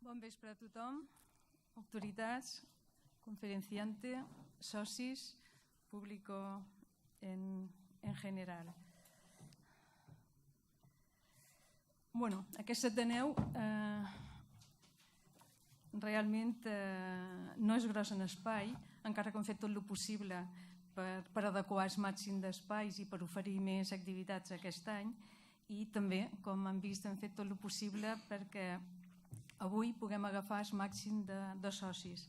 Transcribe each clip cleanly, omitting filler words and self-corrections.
Bon vespre a tothom, autoritats, conferenciante, socis, público en general. Bueno, aquest Ateneu realment no és gros en espai, encara que hem fet tot el possible per adequar el màxim d'espais i per oferir més activitats aquest any, i també, com han vist, hem fet tot el possible perquè avui puguem agafar el màxim de socis.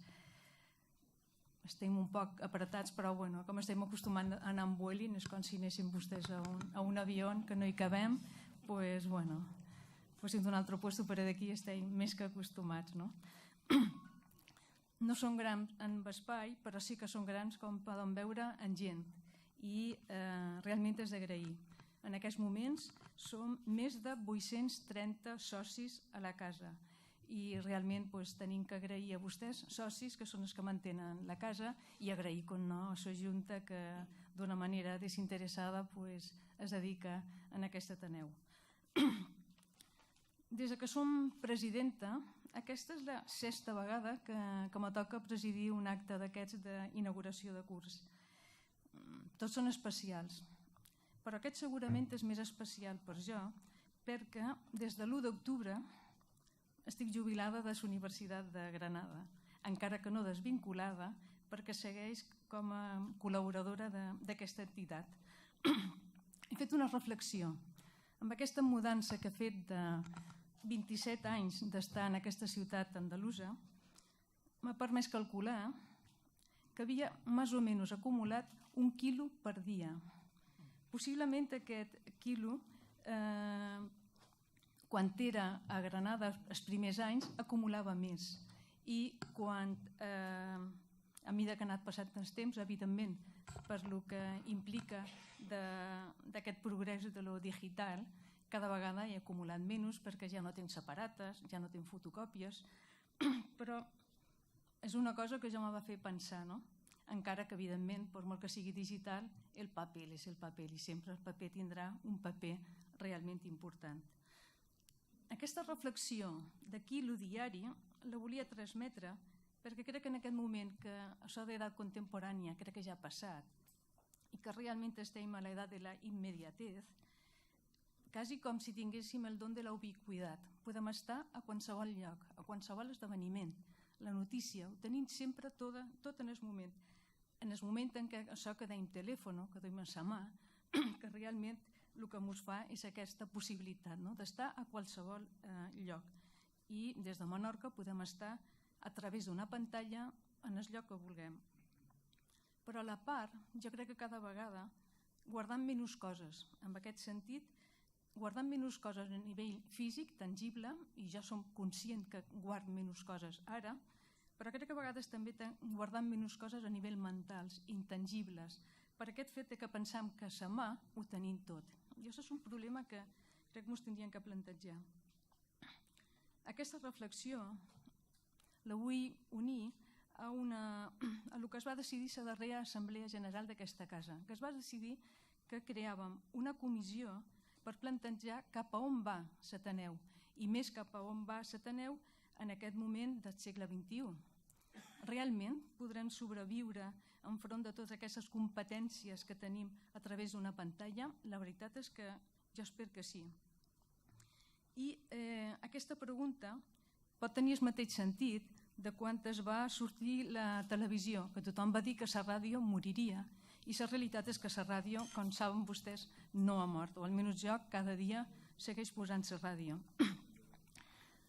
Estem un poc apretats, però bueno, com estem acostumant a anar amb Vueling, és com si anéssim vostès a un avió que no hi cabem, doncs bueno, fóssim d'un altre lloc, però d'aquí estem més que acostumats, no? No són grans en espai, però sí que són grans, com poden veure, en gent, i realment és d'agrair. En aquests moments som més de 830 socis a la casa i realment tenim que agrair a vostès, socis, que són els que mantenen la casa, i agrair, com no, a la Junta que d'una manera desinteressada es dedica a aquest Ateneu. Des que som presidenta, aquesta és la 6ª vegada que me toca presidir un acte d'aquests d'inauguració de curs. Tots són especials, però aquest segurament és més especial per jo, perquè des de l'1 d'octubre estic jubilada de la Universitat de Granada, encara que no desvinculada, perquè segueix com a col·laboradora d'aquesta entitat. He fet una reflexió. Amb aquesta mudança que he fet de 27 anys d'estar en aquesta ciutat andalusa, m'ha permès calcular que havia més o menys acumulat 1 quilo per dia. Possiblement aquest quilo, quan era a Granada els primers anys, acumulava més. I quan, a mesura que ha anat passant el temps, evidentment, per el que implica d'aquest progrés de lo digital, cada vegada he acumulat menys perquè ja no tinc separates, ja no tinc fotocòpies, però és una cosa que ja me va fer pensar, no? Encara que, evidentment, per molt que sigui digital, el paper és el paper i sempre el paper tindrà un paper realment important. Aquesta reflexió de quilo diari la volia transmetre perquè crec que en aquest moment que això d'edat contemporània crec que ja ha passat i que realment estem a l'edat de la immediatez, quasi com si tinguéssim el don de la ubiquitat. Podem estar a qualsevol lloc, a qualsevol esdeveniment. La notícia ho tenim sempre tot en el moment. En el moment en què això que dèiem telèfon, que duim a la mà, que realment el que ens fa és aquesta possibilitat, no? D'estar a qualsevol lloc. I des de Menorca podem estar a través d'una pantalla en el lloc que vulguem. Però a la part, jo crec que cada vegada guardant menys coses. En aquest sentit, guardant menys coses a nivell físic, tangible, i ja som conscient que guard menys coses ara, però crec que a vegades també guardant menys coses a nivell mentals, intangibles, per aquest fet que pensam que a la mà ho tenim tot. I això és un problema que crec que ens tindríem que plantejar. Aquesta reflexió la vull unir a el que es va decidir a la darrera Assemblea General d'aquesta casa, que es va decidir que creàvem una comissió per plantejar cap a on va l'Ateneu, i més cap a on va l'Ateneu en aquest moment del segle XXI. Realment podrem sobreviure enfront de totes aquestes competències que tenim a través d'una pantalla? La veritat és que jo espero que sí. I aquesta pregunta pot tenir el mateix sentit de quan es va sortir la televisió, que tothom va dir que la ràdio moriria, i la realitat és que la ràdio, com saben vostès, no ha mort, o almenys jo cada dia segueix posant la ràdio.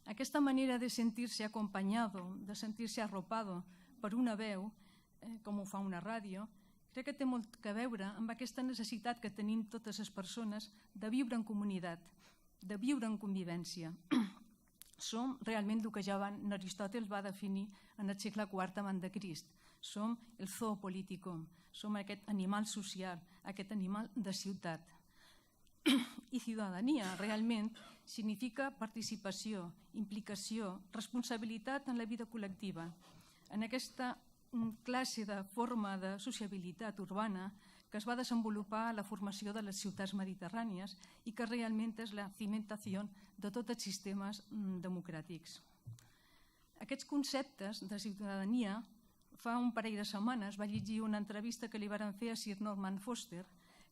Aquesta manera de sentir-se acompanyado, de sentir-se arropado per una veu, com ho fa una ràdio, crec que té molt a veure amb aquesta necessitat que tenim totes les persones de viure en comunitat, de viure en convivència. Som realment el que ja Aristòtil va definir en el segle IV abans de Crist. Som el zoo politicum, som aquest animal social, aquest animal de ciutat. I ciutadania realment significa participació, implicació, responsabilitat en la vida col·lectiva. En aquesta classe de forma de sociabilitat urbana que es va desenvolupar a la formació de les ciutats mediterrànies i que realment és la cimentació de tots els sistemes democràtics. Aquests conceptes de ciutadania, fa un parell de setmanes vaig llegir una entrevista que li varen fer a Sir Norman Foster,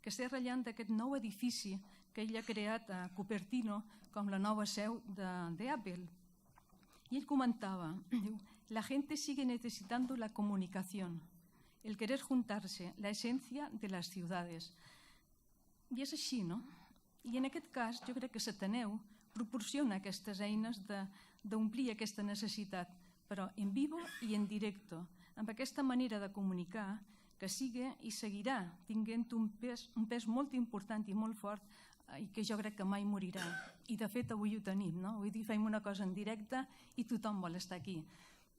que està rellant d'aquest nou edifici que ell ha creat a Cupertino com la nova seu d'Apple. Y él comentaba, la gente sigue necesitando la comunicación, el querer juntarse, la esencia de las ciudades. I és així, no? I en aquest cas jo crec que l'Ateneu proporciona aquestes eines d'omplir aquesta necessitat, però en vivo i en directe, amb aquesta manera de comunicar que sigue i seguirà tinguent un pes molt important i molt fort i que jo crec que mai morirà. I de fet avui ho tenim, no? Avui fem una cosa en directe i tothom vol estar aquí.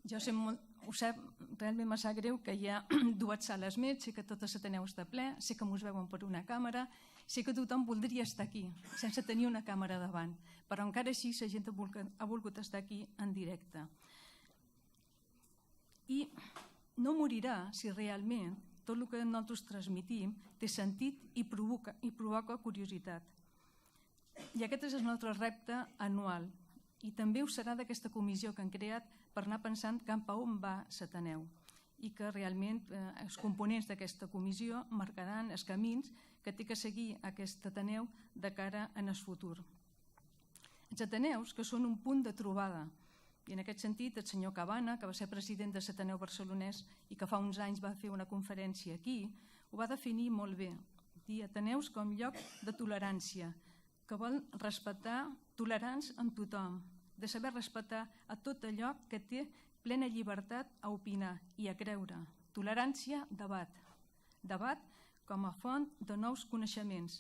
Jo sé molt, ho sé, realment me sap greu que hi ha 2 sales més, sé que tot l'Ateneu està ple, sé que mos veuen per una càmera, sé que tothom voldria estar aquí, sense tenir una càmera davant, però encara així la gent ha volgut estar aquí en directe. I no morirà si realment tot el que nosaltres transmitim té sentit i provoca curiositat. I aquest és el nostre repte anual. I també ho serà d'aquesta comissió que han creat per anar pensant cap a on va l'Ateneu i que realment els components d'aquesta comissió marcaran els camins que té que seguir aquest Ateneu de cara en el futur. Els Ateneus que són un punt de trobada, i en aquest sentit el senyor Cabana, que va ser president de l'Ateneu barcelonès i que fa uns anys va fer una conferència aquí, ho va definir molt bé. Dir Ateneus com lloc de tolerància, que vol respectar tolerants amb tothom, de saber respectar a tot allò que té plena llibertat a opinar i a creure. Tolerància, debat. Debat com a font de nous coneixements.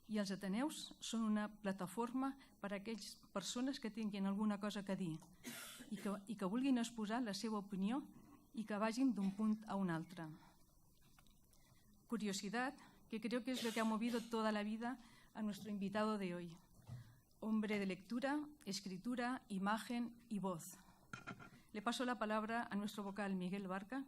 I els Ateneus són una plataforma per a aquelles persones que tinguin alguna cosa a dir i que vulguin exposar la seva opinió i que vagin d'un punt a un altre. Curiosidad, que creo que es lo que ha movido toda la vida a nuestro invitado de hoy. Hombre de lectura, escritura, imagen y voz. Le paso la palabra a nuestro vocal Miguel Barca,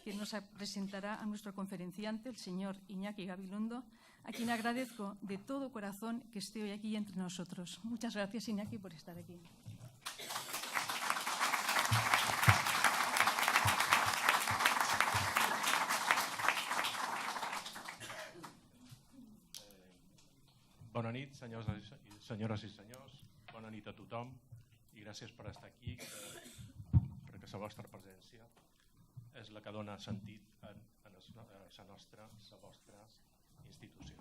que nos presentará a nuestro conferenciante, el señor Iñaki Gabilondo, a quien agradezco de todo corazón que esté hoy aquí entre nosotros. Muchas gracias, Iñaki, por estar aquí. Bona nit, senyores i senyors. Bona nit a tothom i gràcies per estar aquí, perquè la vostra presència és la que dona sentit a la vostra institució.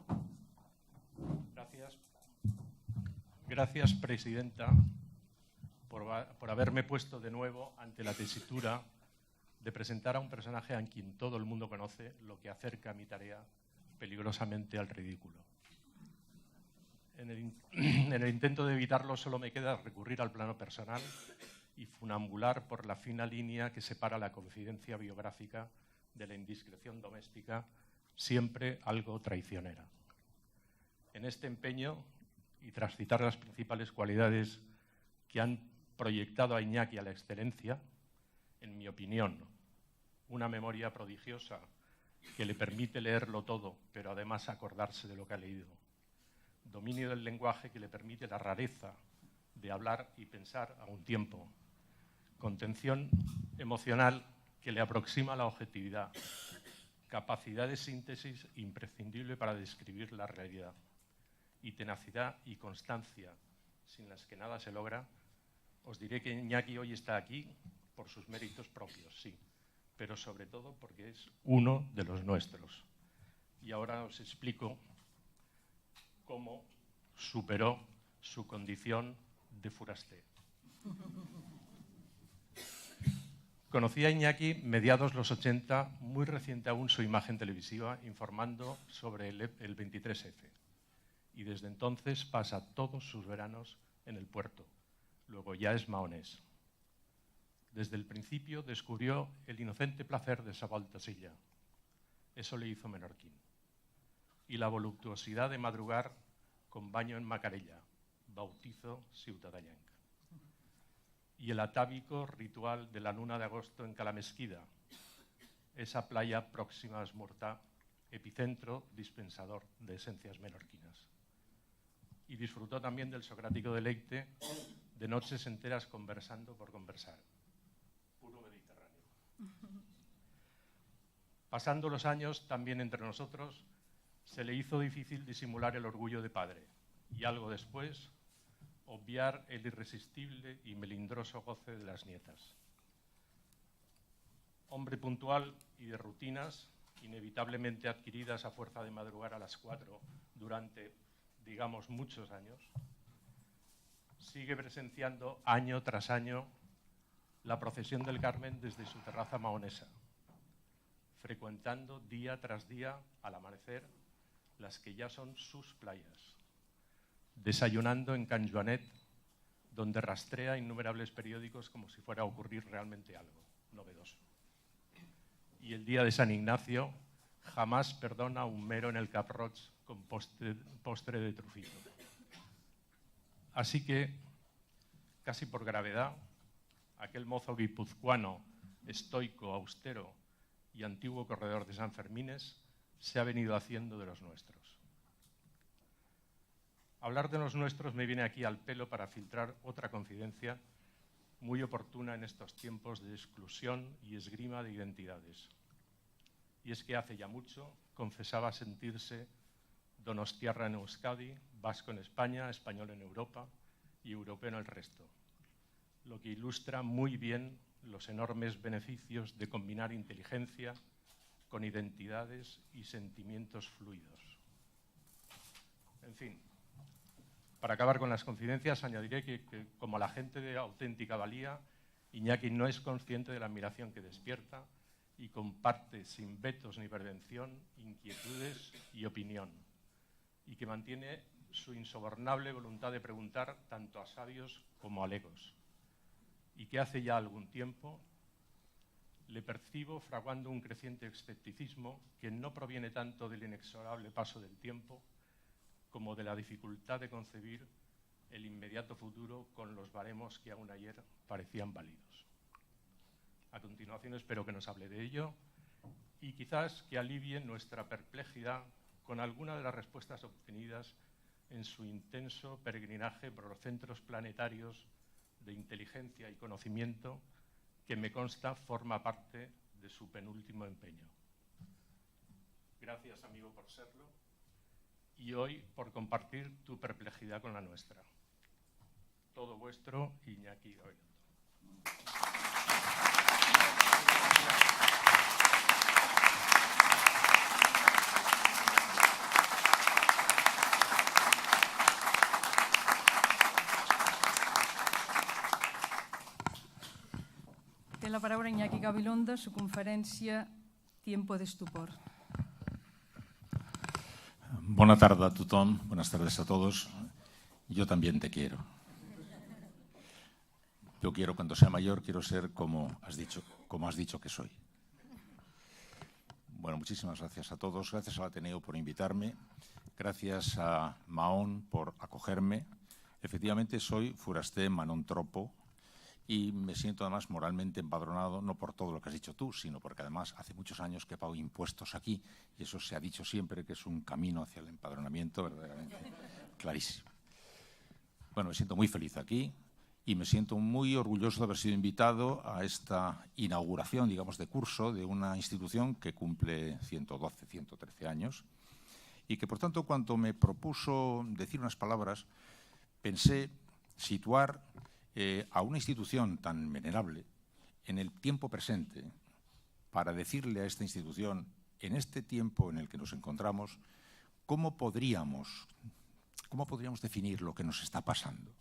Gracias, presidenta, por haberme puesto de nuevo ante la tesitura de presentar a un personaje a quien todo el mundo conoce, lo que acerca mi tarea peligrosamente al ridículo. En el intento de evitarlo solo me queda recurrir al plano personal y funambular por la fina línea que separa la confidencia biográfica de la indiscreción doméstica, siempre algo traicionera. En este empeño, y tras citar las principales cualidades que han proyectado a Iñaki a la excelencia, en mi opinión, una memoria prodigiosa que le permite leerlo todo, pero además acordarse de lo que ha leído. Dominio del lenguaje que le permite la rareza de hablar y pensar a un tiempo. Contención emocional que le aproxima a la objetividad. Capacidad de síntesis imprescindible para describir la realidad. Y tenacidad y constancia, sin las que nada se logra. Os diré que Iñaki hoy está aquí por sus méritos propios, sí, pero sobre todo porque es uno de los nuestros. Y ahora os explico cómo superó su condición de forastero. Conocí a Iñaki mediados los 80, muy reciente aún su imagen televisiva, informando sobre el 23F. Y desde entonces pasa todos sus veranos en el puerto. Luego ya es maonés. Desde el principio descubrió el inocente placer de esa Valtasilla. Eso le hizo menorquín. Y la voluptuosidad de madrugar con baño en Macarella, bautizo ciudadanenc. Y el atávico ritual de la luna de agosto en Calamesquida, esa playa próxima a Esmurtá, epicentro dispensador de esencias menorquinas. Y disfrutó también del socrático deleite de noches enteras conversando por conversar. Pasando los años, también entre nosotros, se le hizo difícil disimular el orgullo de padre y algo después obviar el irresistible y melindroso goce de las nietas. Hombre puntual y de rutinas, inevitablemente adquiridas a fuerza de madrugar a las 4 durante, digamos, muchos años, sigue presenciando año tras año la procesión del Carmen desde su terraza mahonesa, frecuentando día tras día, al amanecer, las que ya son sus playas, desayunando en Can Joanet, donde rastrea innumerables periódicos como si fuera a ocurrir realmente algo novedoso. Y el día de San Ignacio jamás perdona un mero en el Cap Roig con postre de trufito. Así que, casi por gravedad, aquel mozo guipuzcoano, estoico, austero y antiguo corredor de San Fermines se ha venido haciendo de los nuestros. Hablar de los nuestros me viene aquí al pelo para filtrar otra confidencia muy oportuna en estos tiempos de exclusión y esgrima de identidades. Y es que hace ya mucho confesaba sentirse donostiarra en Euskadi, vasco en España, español en Europa y europeo en el resto, lo que ilustra muy bien los enormes beneficios de combinar inteligencia con identidades y sentimientos fluidos. En fin, para acabar con las confidencias, añadiré que como la gente de auténtica valía, Iñaki no es consciente de la admiración que despierta y comparte sin vetos ni prevención inquietudes y opinión, y que mantiene su insobornable voluntad de preguntar tanto a sabios como a legos, y que hace ya algún tiempo le percibo fraguando un creciente escepticismo que no proviene tanto del inexorable paso del tiempo como de la dificultad de concebir el inmediato futuro con los baremos que aún ayer parecían válidos. A continuación espero que nos hable de ello y quizás que alivie nuestra perplejidad con alguna de las respuestas obtenidas en su intenso peregrinaje por los centros planetarios de inteligencia y conocimiento que me consta forma parte de su penúltimo empeño. Gracias, amigo, por serlo y hoy por compartir tu perplejidad con la nuestra. Todo vuestro, Iñaki Gabilondo. Té la paraula Iñaki Gabilondo, su conferència Tiempo de estupor. Buena tarde a tothom, buenas tardes a todos. Yo también te quiero. Yo quiero, cuando sea mayor, quiero ser como has dicho que soy. Bueno, muchísimas gracias a todos. Gracias al Ateneo por invitarme. Gracias a Mahón por acogerme. Efectivamente, soy Furasté Manon Tropo y me siento además moralmente empadronado, no por todo lo que has dicho tú, sino porque además hace muchos años que pago impuestos aquí y eso se ha dicho siempre que es un camino hacia el empadronamiento verdaderamente clarísimo. Bueno, me siento muy feliz aquí y me siento muy orgulloso de haber sido invitado a esta inauguración, digamos, de curso de una institución que cumple 112, 113 años y que, por tanto, cuando me propuso decir unas palabras, pensé situar a una institución tan venerable en el tiempo presente para decirle a esta institución, en este tiempo en el que nos encontramos, cómo podríamos definir lo que nos está pasando.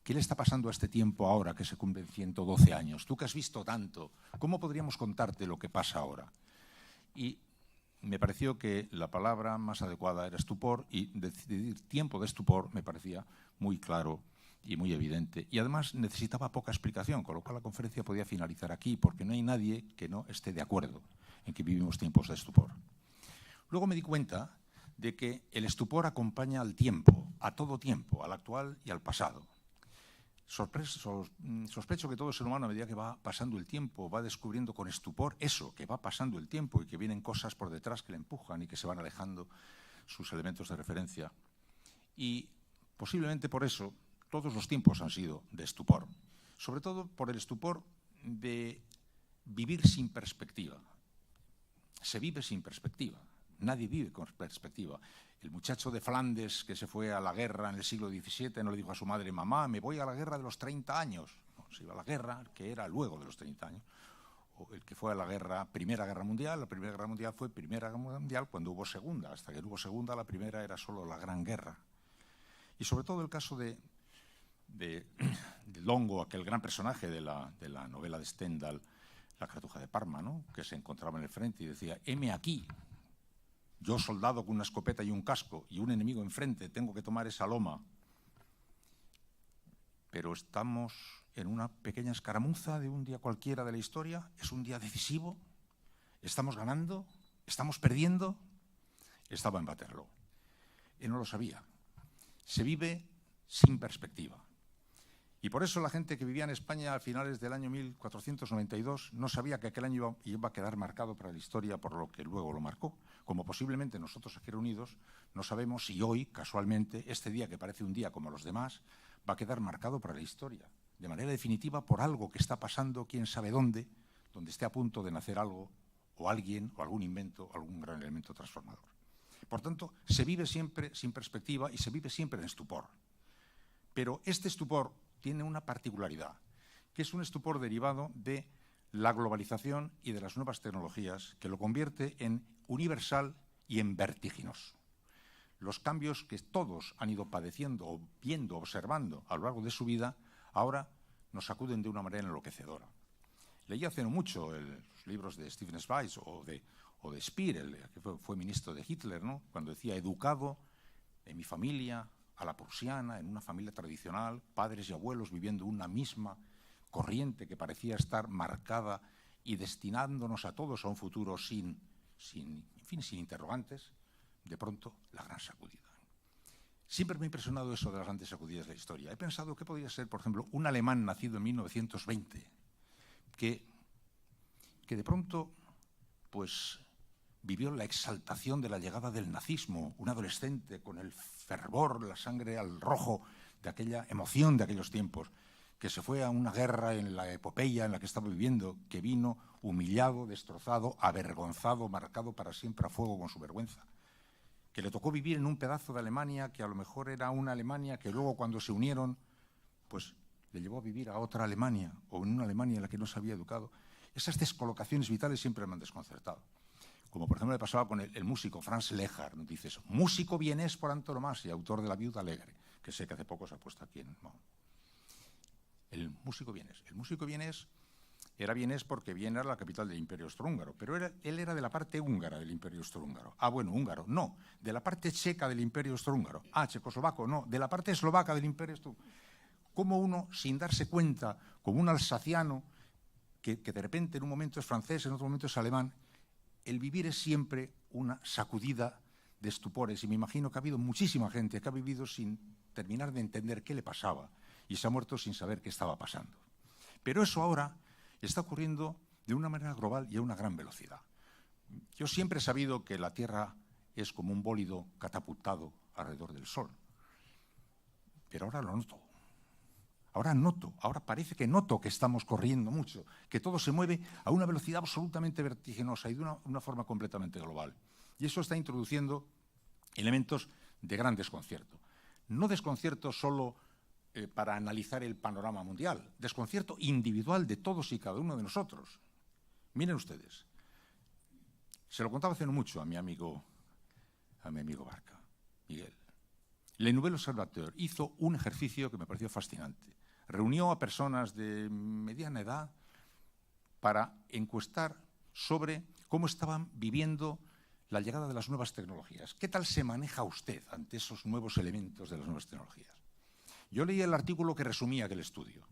¿Qué le está pasando a este tiempo ahora que se cumplen 112 años? Tú que has visto tanto, ¿cómo podríamos contarte lo que pasa ahora? Y me pareció que la palabra más adecuada era estupor y decidir tiempo de estupor me parecía muy claro y muy evidente. Y además necesitaba poca explicación, con lo cual la conferencia podía finalizar aquí, porque no hay nadie que no esté de acuerdo en que vivimos tiempos de estupor. Luego me di cuenta de que el estupor acompaña al tiempo, a todo tiempo, al actual y al pasado. Sospecho que todo ser humano, a medida que va pasando el tiempo, va descubriendo con estupor eso, que va pasando el tiempo y que vienen cosas por detrás que le empujan y que se van alejando sus elementos de referencia. Y posiblemente por eso todos los tiempos han sido de estupor, sobre todo por el estupor de vivir sin perspectiva. se vive sin perspectiva. Nadie vive con perspectiva. El muchacho de Flandes que se fue a la guerra en el siglo XVII no le dijo a su madre: mamá, me voy a la guerra de los 30 años. No, se iba a la guerra que era luego de los 30 años. O el que fue a la guerra, Primera Guerra Mundial. La Primera Guerra Mundial fue Primera Guerra Mundial cuando hubo Segunda. Hasta que no hubo Segunda, la Primera era solo la Gran Guerra. Y sobre todo el caso de Longo, aquel gran personaje de la novela de Stendhal, La Cartuja de Parma, ¿no?, que se encontraba en el frente y decía: heme aquí, yo soldado con una escopeta y un casco y un enemigo enfrente, tengo que tomar esa loma. Pero estamos en una pequeña escaramuza de un día cualquiera de la historia. Es un día decisivo. ¿Estamos ganando? ¿Estamos perdiendo? Estaba en Waterloo. Él no lo sabía. Se vive sin perspectiva. Y por eso la gente que vivía en España a finales del año 1492 no sabía que aquel año iba a quedar marcado para la historia por lo que luego lo marcó. Como posiblemente nosotros aquí reunidos no sabemos si hoy, casualmente, este día que parece un día como los demás, va a quedar marcado para la historia, de manera definitiva, por algo que está pasando, quién sabe dónde, donde esté a punto de nacer algo, o alguien, o algún invento, o algún gran elemento transformador. Por tanto, se vive siempre sin perspectiva y se vive siempre en estupor. Pero este estupor tiene una particularidad, que es un estupor derivado de la globalización y de las nuevas tecnologías, que lo convierte en universal y en vertiginoso. Los cambios que todos han ido padeciendo, o viendo, observando a lo largo de su vida, ahora nos sacuden de una manera enloquecedora. Leí hace no mucho los libros de Stephen Zweig o de Speer, que fue ministro de Hitler, ¿no?, cuando decía: educado en mi familia, a la prusiana, en una familia tradicional, padres y abuelos viviendo una misma corriente que parecía estar marcada y destinándonos a todos a un futuro sin interrogantes. De pronto, la gran sacudida. Siempre me ha impresionado eso de las grandes sacudidas de la historia. He pensado que podría ser, por ejemplo, un alemán nacido en 1920, que de pronto pues vivió la exaltación de la llegada del nazismo, un adolescente con el fervor, la sangre al rojo de aquella emoción de aquellos tiempos, que se fue a una guerra en la epopeya en la que estaba viviendo, que vino humillado, destrozado, avergonzado, marcado para siempre a fuego con su vergüenza, que le tocó vivir en un pedazo de Alemania que a lo mejor era una Alemania que luego, cuando se unieron, pues le llevó a vivir a otra Alemania, o en una Alemania en la que no se había educado. Esas descolocaciones vitales siempre me han desconcertado. Como por ejemplo le pasaba con el músico Franz Lehár. Dices: músico vienés por antonomasia, autor de La Viuda Alegre, que sé que hace poco se ha puesto aquí en... No. El músico vienés. El músico vienés era vienés porque Viena era la capital del Imperio Austrohúngaro, pero él era de la parte húngara del Imperio Austrohúngaro. Ah, bueno, húngaro, no. De la parte checa del Imperio Austrohúngaro. Ah, checoslovaco, no. De la parte eslovaca del Imperio Austrohúngaro. Como uno, sin darse cuenta, como un alsaciano, que de repente en un momento es francés, en otro momento es alemán, el vivir es siempre una sacudida de estupores. Y me imagino que ha habido muchísima gente que ha vivido sin terminar de entender qué le pasaba y se ha muerto sin saber qué estaba pasando. Pero eso ahora está ocurriendo de una manera global y a una gran velocidad. Yo siempre he sabido que la Tierra es como un bólido catapultado alrededor del Sol. Pero ahora lo noto. Ahora parece que noto que estamos corriendo mucho, que todo se mueve a una velocidad absolutamente vertiginosa y de una forma completamente global. Y eso está introduciendo elementos de gran desconcierto. No desconcierto solo para analizar el panorama mundial, desconcierto individual de todos y cada uno de nosotros. Miren ustedes, se lo contaba hace no mucho a mi amigo Barca, Miguel. Le Nouvel Observateur hizo un ejercicio que me pareció fascinante. Reunió a personas de mediana edad para encuestar sobre cómo estaban viviendo la llegada de las nuevas tecnologías. ¿Qué tal se maneja usted ante esos nuevos elementos de las nuevas tecnologías? Yo leí el artículo que resumía aquel estudio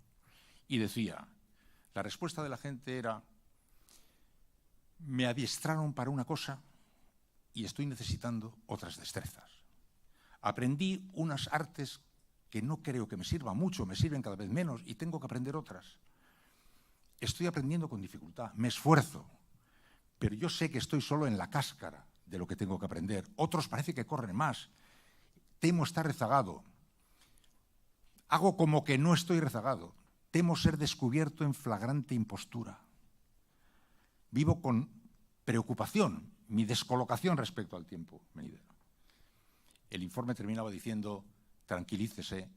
y decía, la respuesta de la gente era: me adiestraron para una cosa y estoy necesitando otras destrezas. Aprendí unas artes que no creo que me sirvan mucho, me sirven cada vez menos y tengo que aprender otras. Estoy aprendiendo con dificultad, me esfuerzo, pero yo sé que estoy solo en la cáscara de lo que tengo que aprender. Otros parece que corren más. Temo estar rezagado. Hago como que no estoy rezagado. Temo ser descubierto en flagrante impostura. Vivo con preocupación, mi descolocación respecto al tiempo venidero. El informe terminaba diciendo: tranquilícese,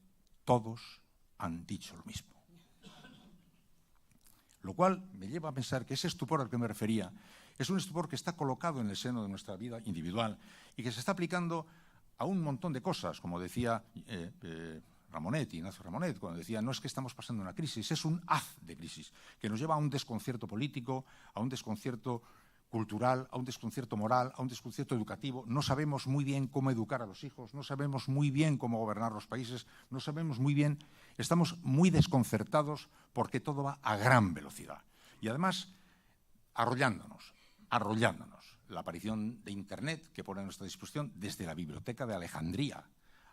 todos han dicho lo mismo. Lo cual me lleva a pensar que ese estupor al que me refería es un estupor que está colocado en el seno de nuestra vida individual y que se está aplicando a un montón de cosas, como decía Ignacio Ramonet, cuando decía: no es que estamos pasando una crisis, es un haz de crisis, que nos lleva a un desconcierto político, a un desconcierto cultural, a un desconcierto moral, a un desconcierto educativo. No sabemos muy bien cómo educar a los hijos, no sabemos muy bien cómo gobernar los países, no sabemos muy bien, estamos muy desconcertados porque todo va a gran velocidad. Y además, arrollándonos. La aparición de Internet, que pone a nuestra disposición desde la Biblioteca de Alejandría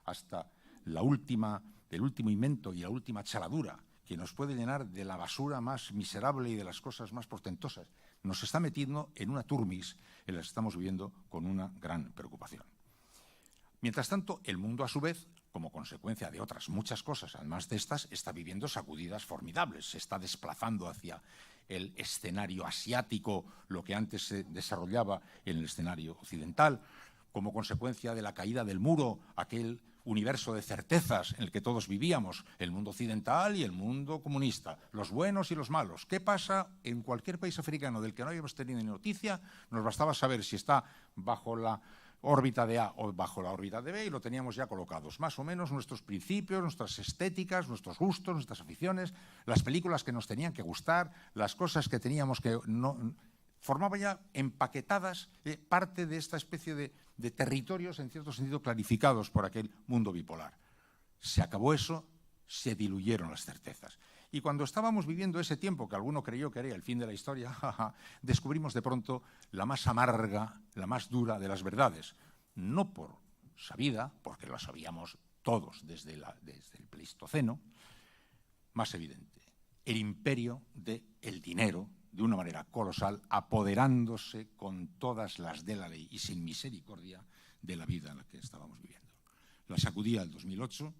hasta el último invento y la última charadura, que nos puede llenar de la basura más miserable y de las cosas más portentosas, nos está metiendo en una turmis en la que estamos viviendo con una gran preocupación. Mientras tanto, el mundo, a su vez, como consecuencia de otras muchas cosas, además de estas, está viviendo sacudidas formidables. Se está desplazando hacia el escenario asiático, lo que antes se desarrollaba en el escenario occidental, como consecuencia de la caída del muro, aquel universo de certezas en el que todos vivíamos, el mundo occidental y el mundo comunista, los buenos y los malos. ¿Qué pasa en cualquier país africano del que no habíamos tenido ni noticia? Nos bastaba saber si está bajo la órbita de A o bajo la órbita de B y lo teníamos ya colocados. Más o menos nuestros principios, nuestras estéticas, nuestros gustos, nuestras aficiones, las películas que nos tenían que gustar, las cosas que teníamos que no... Formaba ya empaquetadas parte de esta especie de territorios, en cierto sentido, clarificados por aquel mundo bipolar. Se acabó eso, se diluyeron las certezas. Y cuando estábamos viviendo ese tiempo, que alguno creyó que era el fin de la historia, descubrimos de pronto la más amarga, la más dura de las verdades. No por sabida, porque lo sabíamos todos desde el Pleistoceno, más evidente, el imperio del dinero, de una manera colosal, apoderándose con todas las de la ley y sin misericordia de la vida en la que estábamos viviendo. La sacudía el 2008,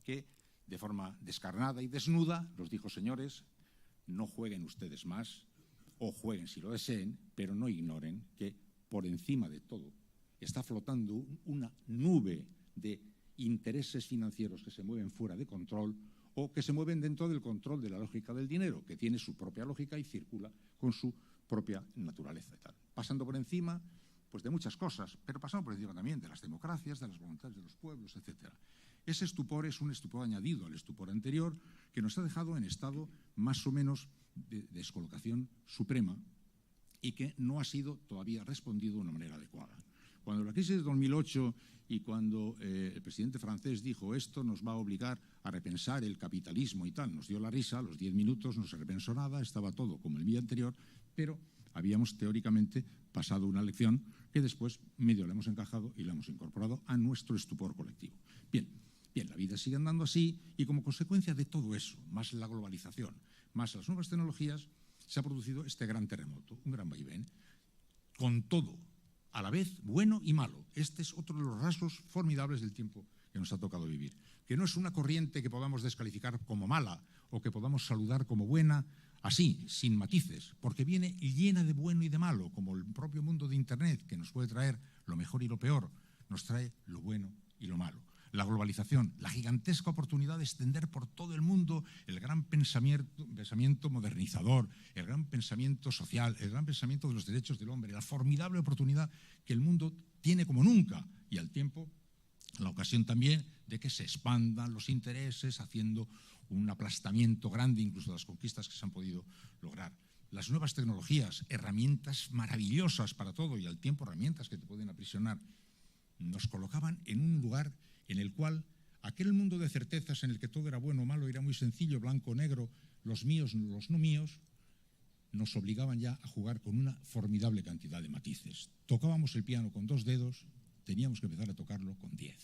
que de forma descarnada y desnuda nos dijo: señores, no jueguen ustedes más, o jueguen si lo deseen, pero no ignoren que por encima de todo está flotando una nube de intereses financieros que se mueven fuera de control o que se mueven dentro del control de la lógica del dinero, que tiene su propia lógica y circula con su propia naturaleza y tal. Pasando por encima pues, de muchas cosas, pero pasando por encima también de las democracias, de las voluntades de los pueblos, etc. Ese estupor es un estupor añadido al estupor anterior que nos ha dejado en estado más o menos de descolocación suprema y que no ha sido todavía respondido de una manera adecuada. Cuando la crisis de 2008 y cuando el presidente francés dijo: esto nos va a obligar a repensar el capitalismo y tal, nos dio la risa, a los 10 minutos no se repensó nada, estaba todo como el día anterior, pero habíamos teóricamente pasado una lección que después medio la hemos encajado y la hemos incorporado a nuestro estupor colectivo. Bien, la vida sigue andando así y como consecuencia de todo eso, más la globalización, más las nuevas tecnologías, se ha producido este gran terremoto, un gran vaivén, con todo a la vez bueno y malo. Este es otro de los rasgos formidables del tiempo que nos ha tocado vivir, que no es una corriente que podamos descalificar como mala o que podamos saludar como buena, así, sin matices, porque viene llena de bueno y de malo, como el propio mundo de Internet, que nos puede traer lo mejor y lo peor, nos trae lo bueno y lo malo. La globalización, la gigantesca oportunidad de extender por todo el mundo el gran pensamiento modernizador, el gran pensamiento social, el gran pensamiento de los derechos del hombre, la formidable oportunidad que el mundo tiene como nunca y al tiempo la ocasión también de que se expandan los intereses haciendo un aplastamiento grande incluso de las conquistas que se han podido lograr. Las nuevas tecnologías, herramientas maravillosas para todo y al tiempo herramientas que te pueden aprisionar, nos colocaban en un lugar en el cual aquel mundo de certezas en el que todo era bueno o malo, era muy sencillo, blanco o negro, los míos, los no míos, nos obligaban ya a jugar con una formidable cantidad de matices. Tocábamos el piano con 2 dedos, teníamos que empezar a tocarlo con 10.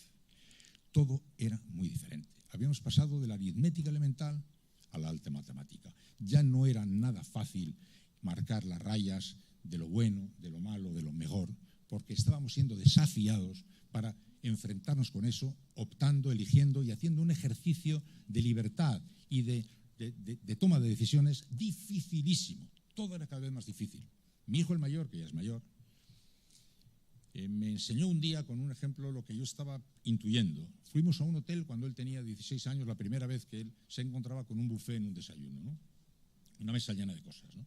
Todo era muy diferente. Habíamos pasado de la aritmética elemental a la alta matemática. Ya no era nada fácil marcar las rayas de lo bueno, de lo malo, de lo mejor, porque estábamos siendo desafiados para enfrentarnos con eso, optando, eligiendo y haciendo un ejercicio de libertad y de toma de decisiones dificilísimo. Todo era cada vez más difícil. Mi hijo el mayor, que ya es mayor, me enseñó un día con un ejemplo lo que yo estaba intuyendo. Fuimos a un hotel cuando él tenía 16 años, la primera vez que él se encontraba con un buffet en un desayuno, ¿no? Una mesa llena de cosas, ¿no?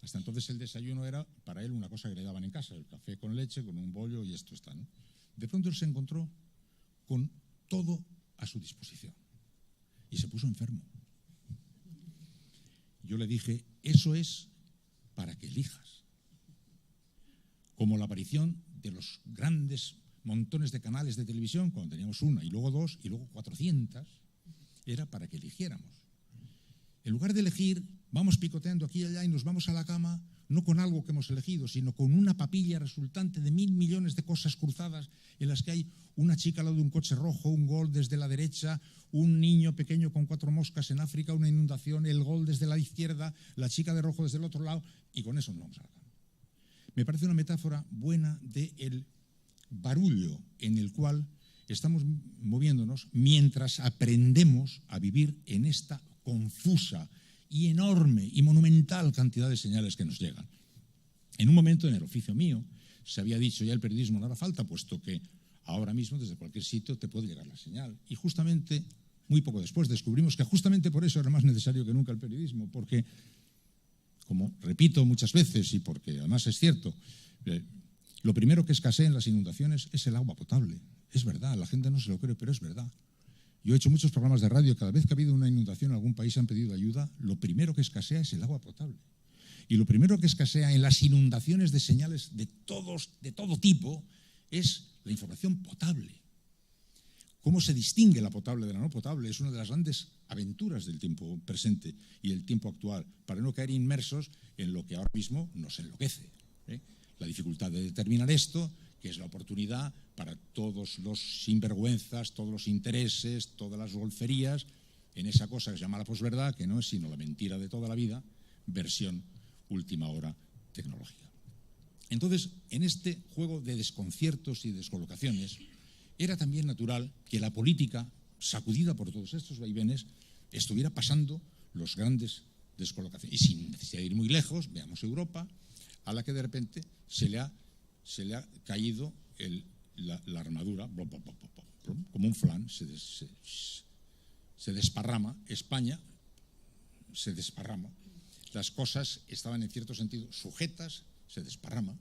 Hasta entonces el desayuno era para él una cosa que le daban en casa, el café con leche, con un bollo y esto está, ¿no? De pronto él se encontró con todo a su disposición y se puso enfermo. Yo le dije, eso es para que elijas. Como la aparición de los grandes montones de canales de televisión, cuando teníamos una y luego dos y luego 400, era para que eligiéramos. En lugar de elegir, vamos picoteando aquí y allá y nos vamos a la cama, no con algo que hemos elegido, sino con una papilla resultante de 1.000 millones de cosas cruzadas en las que hay una chica al lado de un coche rojo, un gol desde la derecha, un niño pequeño con 4 moscas en África, una inundación, el gol desde la izquierda, la chica de rojo desde el otro lado, y con eso nos vamos a la cama. Me parece una metáfora buena del barullo en el cual estamos moviéndonos mientras aprendemos a vivir en esta confusa y enorme y monumental cantidad de señales que nos llegan. En un momento en el oficio mío se había dicho ya el periodismo no hará falta, puesto que ahora mismo desde cualquier sitio te puede llegar la señal. Y justamente, muy poco después, descubrimos que justamente por eso era más necesario que nunca el periodismo, porque, como repito muchas veces y porque además es cierto, lo primero que escasea en las inundaciones es el agua potable. Es verdad, la gente no se lo cree, pero es verdad. Yo he hecho muchos programas de radio, cada vez que ha habido una inundación en algún país han pedido ayuda, lo primero que escasea es el agua potable. Y lo primero que escasea en las inundaciones de señales de todo tipo es la información potable. ¿Cómo se distingue la potable de la no potable? Es una de las grandes aventuras del tiempo presente y el tiempo actual, para no caer inmersos en lo que ahora mismo nos enloquece, ¿eh? La dificultad de determinar esto, que es la oportunidad para todos los sinvergüenzas, todos los intereses, todas las golferías, en esa cosa que se llama la posverdad, que no es sino la mentira de toda la vida, versión última hora tecnológica. Entonces, en este juego de desconciertos y descolocaciones, era también natural que la política, sacudida por todos estos vaivenes, estuviera pasando los grandes descolocaciones. Y sin necesidad de ir muy lejos, veamos Europa, a la que de repente se le ha caído la armadura, como un flan, se desparrama. España se desparrama. Las cosas estaban en cierto sentido sujetas, se desparrama.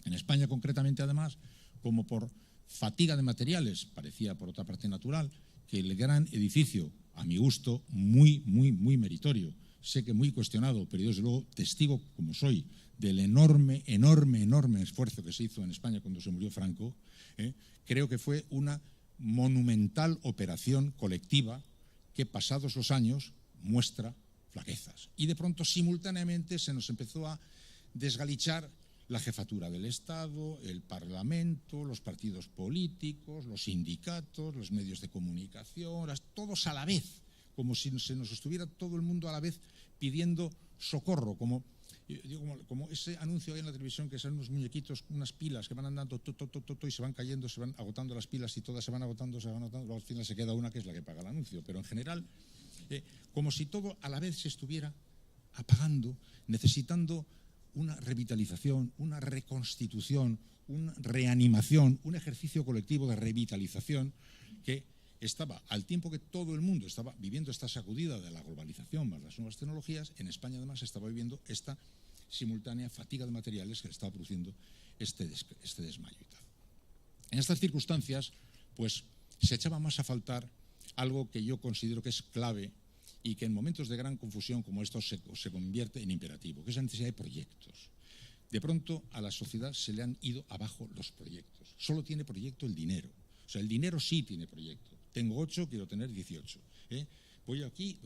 En España concretamente, además, como por fatiga de materiales, parecía por otra parte natural, que el gran edificio, a mi gusto, muy meritorio, sé que muy cuestionado, pero yo desde luego testigo como soy del enorme esfuerzo que se hizo en España cuando se murió Franco, creo que fue una monumental operación colectiva que pasados los años muestra flaquezas. Y de pronto simultáneamente se nos empezó a desgalichar la jefatura del Estado, el Parlamento, los partidos políticos, los sindicatos, los medios de comunicación, todos a la vez, como si se nos estuviera todo el mundo a la vez pidiendo socorro, como ese anuncio ahí en la televisión que salen unos muñequitos, unas pilas que van andando y se van cayendo, se van agotando las pilas y todas se van agotando, luego al final se queda una que es la que paga el anuncio, pero en general, como si todo a la vez se estuviera apagando, necesitando una revitalización, una reconstitución, una reanimación, un ejercicio colectivo de revitalización que estaba, al tiempo que todo el mundo estaba viviendo esta sacudida de la globalización más las nuevas tecnologías, en España además estaba viviendo esta simultánea fatiga de materiales que estaba produciendo este desmayo y tal. En estas circunstancias, pues se echaba más a faltar algo que yo considero que es clave y que en momentos de gran confusión como estos se convierte en imperativo, que es la necesidad de proyectos. De pronto a la sociedad se le han ido abajo los proyectos. Solo tiene proyecto el dinero. O sea, el dinero sí tiene proyecto. Tengo 8, quiero tener 18. Voy aquí,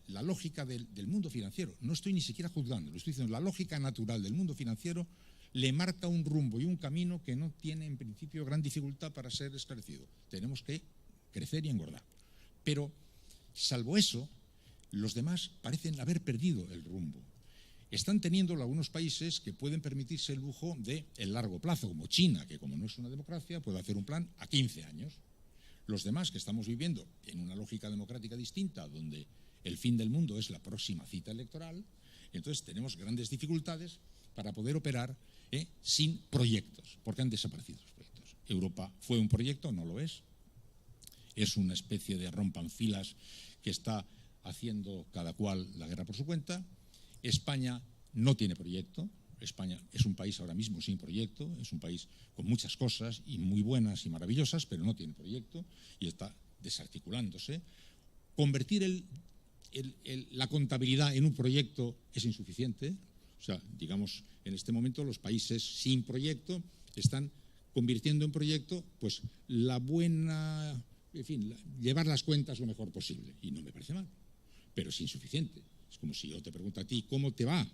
la lógica del mundo financiero, no estoy ni siquiera juzgando, lo estoy diciendo, la lógica natural del mundo financiero le marca un rumbo y un camino que no tiene en principio gran dificultad para ser esclarecido. Tenemos que crecer y engordar. Pero, salvo eso, los demás parecen haber perdido el rumbo. Están teniendo algunos países que pueden permitirse el lujo del largo plazo, como China, que como no es una democracia, puede hacer un plan a 15 años. Los demás, que estamos viviendo en una lógica democrática distinta, donde el fin del mundo es la próxima cita electoral, entonces tenemos grandes dificultades para poder operar sin proyectos, porque han desaparecido los proyectos. Europa fue un proyecto, no lo es. Es una especie de rompanfilas que está haciendo cada cual la guerra por su cuenta. España no tiene proyecto. España es un país ahora mismo sin proyecto, es un país con muchas cosas y muy buenas y maravillosas, pero no tiene proyecto y está desarticulándose. Convertir la contabilidad en un proyecto es insuficiente. O sea, digamos, en este momento los países sin proyecto están convirtiendo en proyecto pues la buena, en fin, llevar las cuentas lo mejor posible. Y no me parece mal, pero es insuficiente. Es como si yo te pregunto a ti, ¿cómo te va?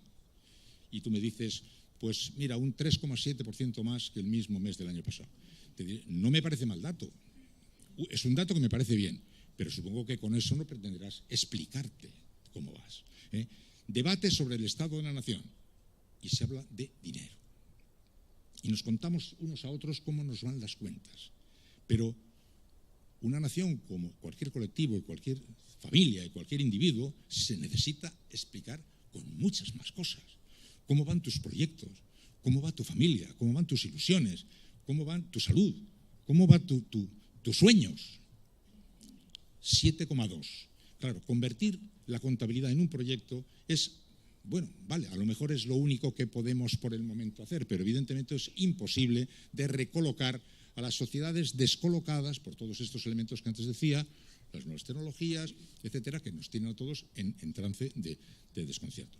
Y tú me dices, pues mira, un 3,7% más que el mismo mes del año pasado. Te diré, no me parece mal dato. Es un dato que me parece bien, pero supongo que con eso no pretenderás explicarte cómo vas. Debate sobre el Estado de la Nación y se habla de dinero. Y nos contamos unos a otros cómo nos van las cuentas. Pero una nación, como cualquier colectivo y cualquier familia y cualquier individuo, se necesita explicar con muchas más cosas. ¿Cómo van tus proyectos? ¿Cómo va tu familia? ¿Cómo van tus ilusiones? ¿Cómo va tu salud? ¿Cómo van tus sueños? 7,2. Claro, convertir la contabilidad en un proyecto es, bueno, vale, a lo mejor es lo único que podemos por el momento hacer, pero evidentemente es imposible de recolocar a las sociedades descolocadas por todos estos elementos que antes decía, las nuevas tecnologías, etcétera, que nos tienen a todos en trance de desconcierto.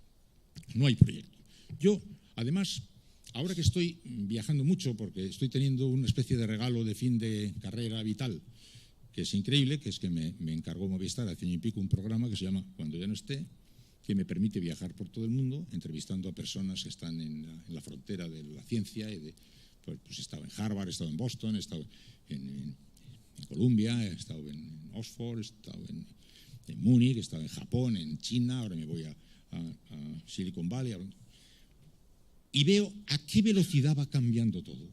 No hay proyecto. Yo, además, ahora que estoy viajando mucho, porque estoy teniendo una especie de regalo de fin de carrera vital, que es increíble, que es que me encargó Movistar hace año y pico un programa que se llama Cuando ya no esté, que me permite viajar por todo el mundo, entrevistando a personas que están en la frontera de la ciencia. Pues he estado en Harvard, he estado en Boston, he estado en Columbia, he estado en Oxford, he estado en Múnich, he estado en Japón, en China, ahora me voy a Silicon Valley. Y veo a qué velocidad va cambiando todo.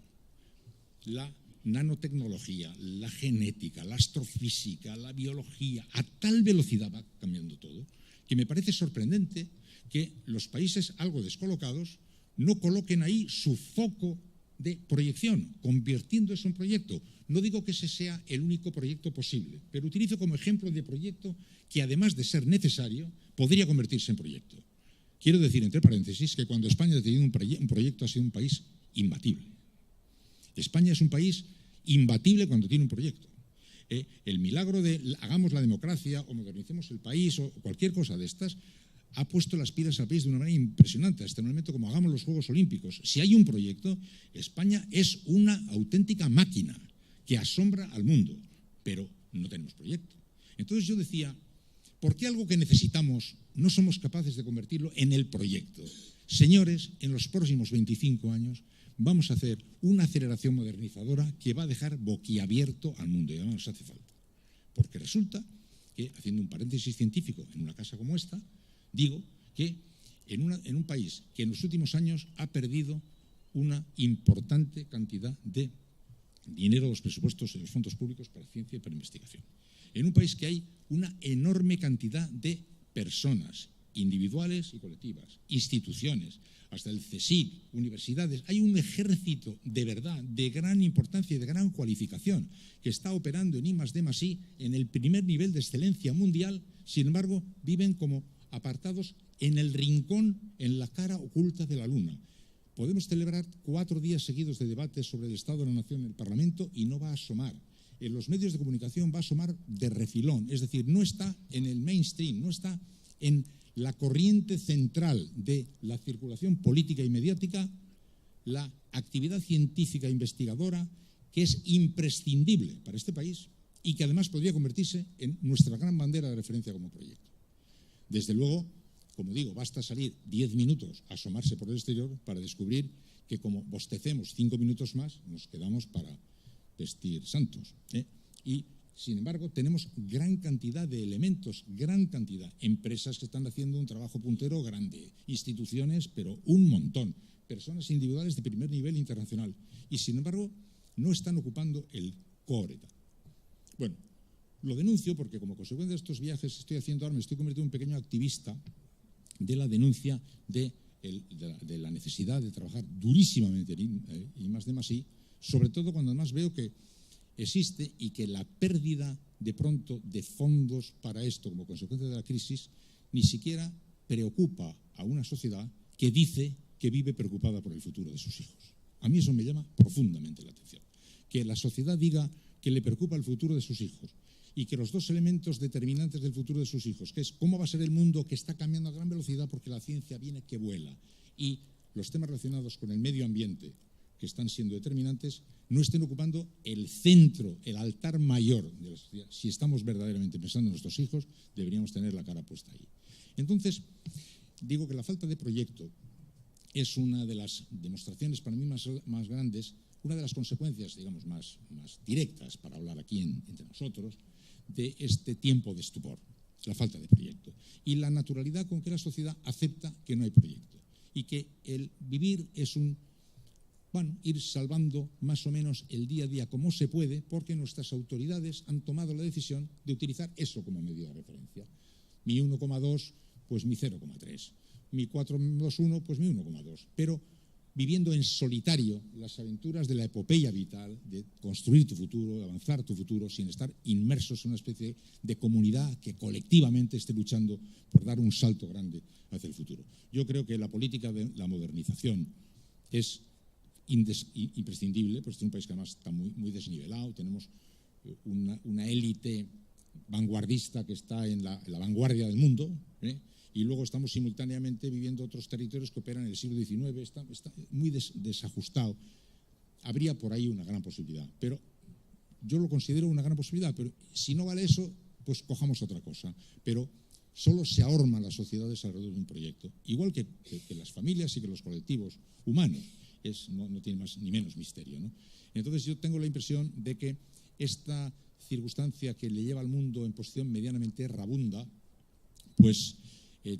La nanotecnología, la genética, la astrofísica, la biología, a tal velocidad va cambiando todo, que me parece sorprendente que los países algo descolocados no coloquen ahí su foco de proyección, convirtiendo eso en proyecto. No digo que ese sea el único proyecto posible, pero utilizo como ejemplo de proyecto que, además de ser necesario, podría convertirse en proyecto. Quiero decir, entre paréntesis, que cuando España ha tenido un proyecto ha sido un país imbatible. España es un país imbatible cuando tiene un proyecto. El milagro de hagamos la democracia o modernicemos el país o cualquier cosa de estas ha puesto las pilas al país de una manera impresionante. Hasta el momento, como hagamos los Juegos Olímpicos, si hay un proyecto, España es una auténtica máquina que asombra al mundo, pero no tenemos proyecto. Entonces yo decía, ¿por qué algo que necesitamos no somos capaces de convertirlo en el proyecto? Señores, en los próximos 25 años vamos a hacer una aceleración modernizadora que va a dejar boquiabierto al mundo, y además nos hace falta. Porque resulta que, haciendo un paréntesis científico en una casa como esta, digo que en un país que en los últimos años ha perdido una importante cantidad de dinero de los presupuestos de los fondos públicos para ciencia y para investigación, en un país que hay una enorme cantidad de personas, individuales y colectivas, instituciones, hasta el CSIC, universidades, hay un ejército de verdad, de gran importancia y de gran cualificación que está operando en I+D+I en el primer nivel de excelencia mundial. Sin embargo, viven como apartados en el rincón, en la cara oculta de la luna. Podemos celebrar 4 días seguidos de debates sobre el Estado de la Nación en el Parlamento y no va a asomar. En los medios de comunicación va a asomar de refilón, es decir, no está en el mainstream, no está en la corriente central de la circulación política y mediática, la actividad científica e investigadora que es imprescindible para este país y que además podría convertirse en nuestra gran bandera de referencia como proyecto. Desde luego, como digo, basta salir 10 minutos a asomarse por el exterior para descubrir que como bostecemos 5 minutos más, nos quedamos para vestir santos. Y, sin embargo, tenemos gran cantidad de elementos, gran cantidad. Empresas que están haciendo un trabajo puntero grande, instituciones, pero un montón. Personas individuales de primer nivel internacional. Y, sin embargo, no están ocupando el core. Bueno, lo denuncio porque como consecuencia de estos viajes me estoy convirtiendo en un pequeño activista de la denuncia de de la necesidad de trabajar durísimamente en I+D+I, sobre todo cuando además veo que existe y que la pérdida de pronto de fondos para esto como consecuencia de la crisis ni siquiera preocupa a una sociedad que dice que vive preocupada por el futuro de sus hijos. A mí eso me llama profundamente la atención. Que la sociedad diga que le preocupa el futuro de sus hijos y que los dos elementos determinantes del futuro de sus hijos, que es cómo va a ser el mundo que está cambiando a gran velocidad porque la ciencia viene que vuela, y los temas relacionados con el medio ambiente, que están siendo determinantes, no estén ocupando el centro, el altar mayor de la sociedad. Si estamos verdaderamente pensando en nuestros hijos, deberíamos tener la cara puesta ahí. Entonces, digo que la falta de proyecto es una de las demostraciones para mí más grandes, una de las consecuencias, digamos, más directas, para hablar aquí entre nosotros, de este tiempo de estupor, la falta de proyecto. Y la naturalidad con que la sociedad acepta que no hay proyecto y que el vivir es ir salvando más o menos el día a día como se puede, porque nuestras autoridades han tomado la decisión de utilizar eso como medida de referencia. Mi 1,2, pues mi 0,3. Mi 4,21, pues mi 1,2. Pero viviendo en solitario las aventuras de la epopeya vital, de construir tu futuro, de avanzar tu futuro, sin estar inmersos en una especie de comunidad que colectivamente esté luchando por dar un salto grande hacia el futuro. Yo creo que la política de la modernización es imprescindible, pues es un país que además está muy desnivelado, tenemos una élite vanguardista que está en la vanguardia del mundo, y luego estamos simultáneamente viviendo otros territorios que operan en el siglo XIX, está muy desajustado. Habría por ahí una gran posibilidad, pero yo lo considero una gran posibilidad, pero si no vale eso, pues cojamos otra cosa. Pero solo se ahorman las sociedades alrededor de un proyecto, igual que las familias y que los colectivos humanos. No tiene más ni menos misterio, ¿no? Entonces yo tengo la impresión de que esta circunstancia que le lleva al mundo en posición medianamente rabunda, pues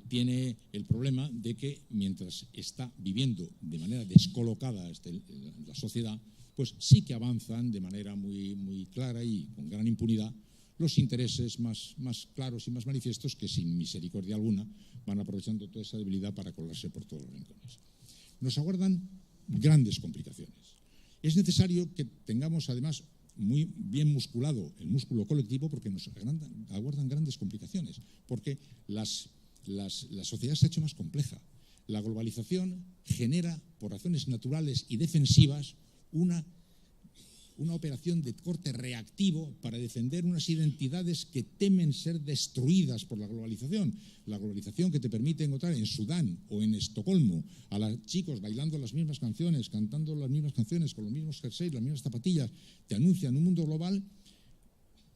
tiene el problema de que mientras está viviendo de manera descolocada la sociedad, pues sí que avanzan de manera muy clara y con gran impunidad los intereses más claros y más manifiestos que sin misericordia alguna van aprovechando toda esa debilidad para colarse por todos los rincones. Nos aguardan grandes complicaciones. Es necesario que tengamos además muy bien musculado el músculo colectivo porque nos aguardan grandes complicaciones, porque la sociedad se ha hecho más compleja. La globalización genera, por razones naturales y defensivas, una operación de corte reactivo para defender unas identidades que temen ser destruidas por la globalización. La globalización que te permite encontrar en Sudán o en Estocolmo a los chicos bailando las mismas canciones, cantando las mismas canciones, con los mismos jerseys, las mismas zapatillas, te anuncia en un mundo global.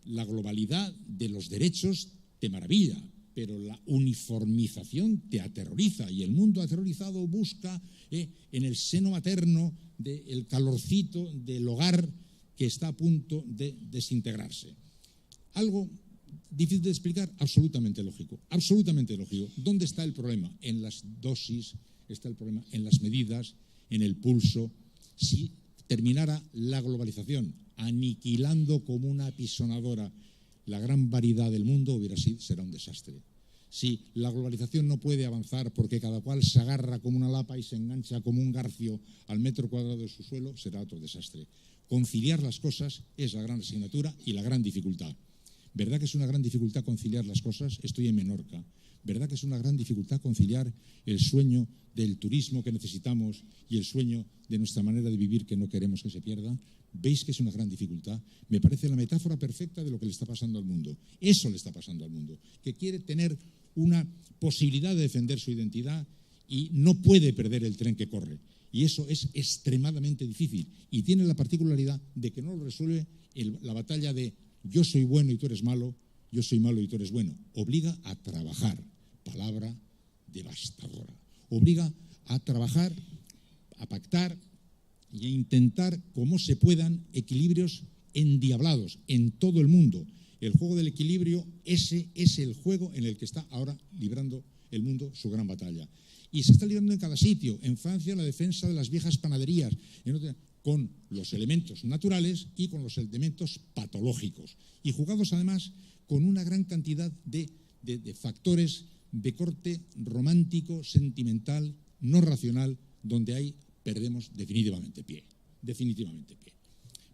La globalidad de los derechos te maravilla, pero la uniformización te aterroriza, y el mundo aterrorizado busca en el seno materno el calorcito del hogar que está a punto de desintegrarse. Algo difícil de explicar, absolutamente lógico, absolutamente lógico. ¿Dónde está el problema? En las dosis, está el problema en las medidas, en el pulso. Si terminara la globalización aniquilando como una apisonadora la gran variedad del mundo, será un desastre. Si la globalización no puede avanzar porque cada cual se agarra como una lapa y se engancha como un garfio al metro cuadrado de su suelo, será otro desastre. Conciliar las cosas es la gran asignatura y la gran dificultad. ¿Verdad que es una gran dificultad conciliar las cosas? Estoy en Menorca. ¿Verdad que es una gran dificultad conciliar el sueño del turismo que necesitamos y el sueño de nuestra manera de vivir que no queremos que se pierda? ¿Veis que es una gran dificultad? Me parece la metáfora perfecta de lo que le está pasando al mundo. Eso le está pasando al mundo, que quiere tener una posibilidad de defender su identidad y no puede perder el tren que corre. Y eso es extremadamente difícil. Y tiene la particularidad de que no lo resuelve la batalla de yo soy bueno y tú eres malo, yo soy malo y tú eres bueno. Obliga a trabajar. Palabra devastadora. Obliga a trabajar, a pactar y a intentar, como se puedan, equilibrios endiablados en todo el mundo. El juego del equilibrio, ese es el juego en el que está ahora librando el mundo su gran batalla. Y se está librando en cada sitio. En Francia, la defensa de las viejas panaderías, con los elementos naturales y con los elementos patológicos. Y jugados además con una gran cantidad de factores de corte romántico, sentimental, no racional donde ahí perdemos definitivamente pie.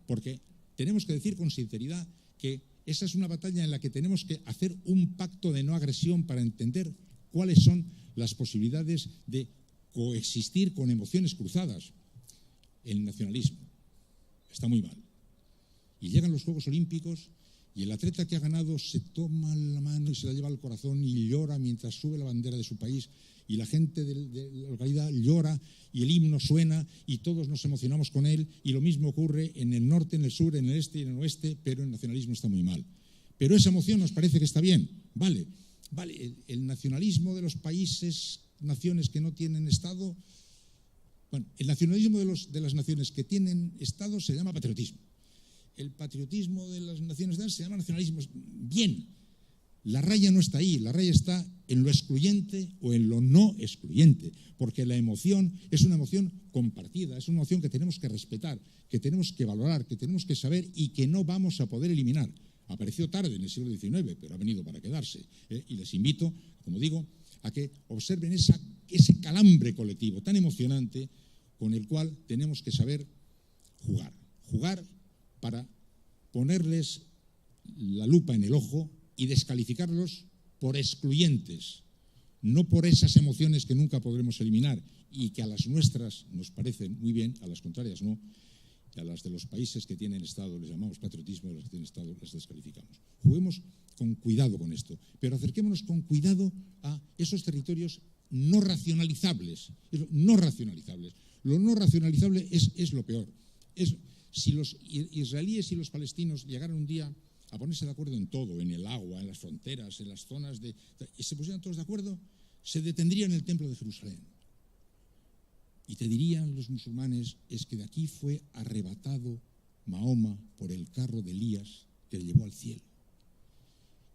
Porque tenemos que decir con sinceridad que esa es una batalla en la que tenemos que hacer un pacto de no agresión para entender cuáles son las posibilidades de coexistir con emociones cruzadas. El nacionalismo está muy mal. Y llegan los Juegos Olímpicos y el atleta que ha ganado se toma la mano y se la lleva al corazón y llora mientras sube la bandera de su país, y la gente de la localidad llora y el himno suena y todos nos emocionamos con él, y lo mismo ocurre en el norte, en el sur, en el este y en el oeste, pero el nacionalismo está muy mal. Pero esa emoción nos parece que está bien. Vale, el nacionalismo de los países, naciones que no tienen Estado, bueno, el nacionalismo de las naciones que tienen Estado se llama patriotismo. El patriotismo de las naciones se llama nacionalismo. Bien, la raya no está ahí, la raya está en lo excluyente o en lo no excluyente, porque la emoción es una emoción compartida, es una emoción que tenemos que respetar, que tenemos que valorar, que tenemos que saber y que no vamos a poder eliminar. Apareció tarde en el siglo XIX, pero ha venido para quedarse. Y les invito, como digo, a que observen ese calambre colectivo tan emocionante con el cual tenemos que saber jugar. Jugar para ponerles la lupa en el ojo y descalificarlos por excluyentes, no por esas emociones que nunca podremos eliminar y que a las nuestras nos parecen muy bien, a las contrarias no, y a las de los países que tienen Estado les llamamos patriotismo, a las que tienen Estado las descalificamos. Juguemos con cuidado con esto, pero acerquémonos con cuidado a esos territorios no racionalizables. No racionalizables. Lo no racionalizable es lo peor. Si los israelíes y los palestinos llegaran un día a ponerse de acuerdo en todo, en el agua, en las fronteras, en las zonas y se pusieran todos de acuerdo, se detendrían en el templo de Jerusalén. Y te dirían los musulmanes, es que de aquí fue arrebatado Mahoma por el carro de Elías que le llevó al cielo.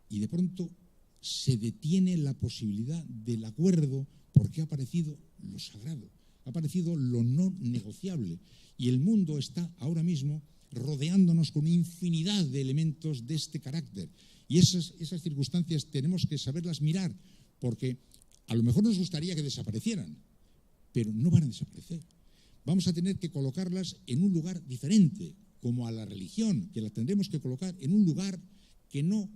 Y de pronto se detiene la posibilidad del acuerdo porque ha aparecido lo sagrado, ha aparecido lo no negociable. Y el mundo está ahora mismo rodeándonos con infinidad de elementos de este carácter. Y esas circunstancias tenemos que saberlas mirar, porque a lo mejor nos gustaría que desaparecieran, pero no van a desaparecer. Vamos a tener que colocarlas en un lugar diferente, como a la religión, que la tendremos que colocar en un lugar que no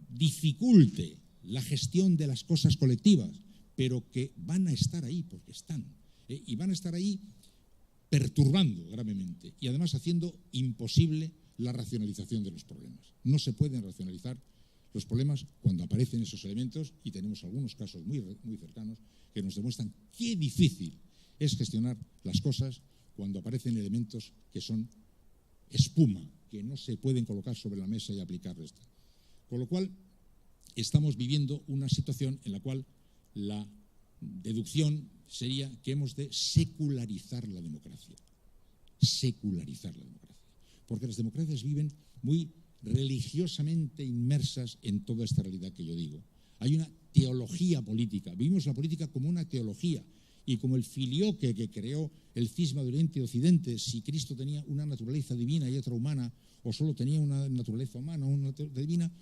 dificulte la gestión de las cosas colectivas, pero que van a estar ahí porque están. Y van a estar ahí perturbando gravemente y además haciendo imposible la racionalización de los problemas. No se pueden racionalizar los problemas cuando aparecen esos elementos, y tenemos algunos casos muy cercanos que nos demuestran qué difícil es gestionar las cosas cuando aparecen elementos que son espuma, que no se pueden colocar sobre la mesa y aplicar esto. Con lo cual, estamos viviendo una situación en la cual la deducción sería que hemos de secularizar la democracia. Secularizar la democracia. Porque las democracias viven muy religiosamente inmersas en toda esta realidad que yo digo. Hay una teología política. Vivimos la política como una teología. Y como el filioque que creó el cisma de Oriente y Occidente, si Cristo tenía una naturaleza divina y otra humana, o solo tenía una naturaleza humana o una naturaleza divina,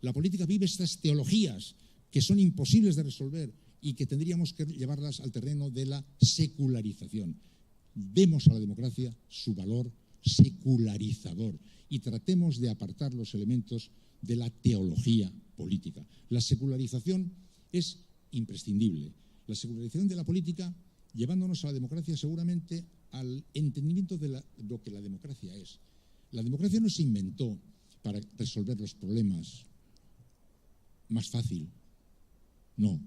la política vive estas teologías que son imposibles de resolver y que tendríamos que llevarlas al terreno de la secularización. Demos a la democracia su valor secularizador y tratemos de apartar los elementos de la teología política. La secularización es imprescindible. La secularización de la política llevándonos a la democracia seguramente al entendimiento de lo que la democracia es. La democracia no se inventó para resolver los problemas más fácil. No.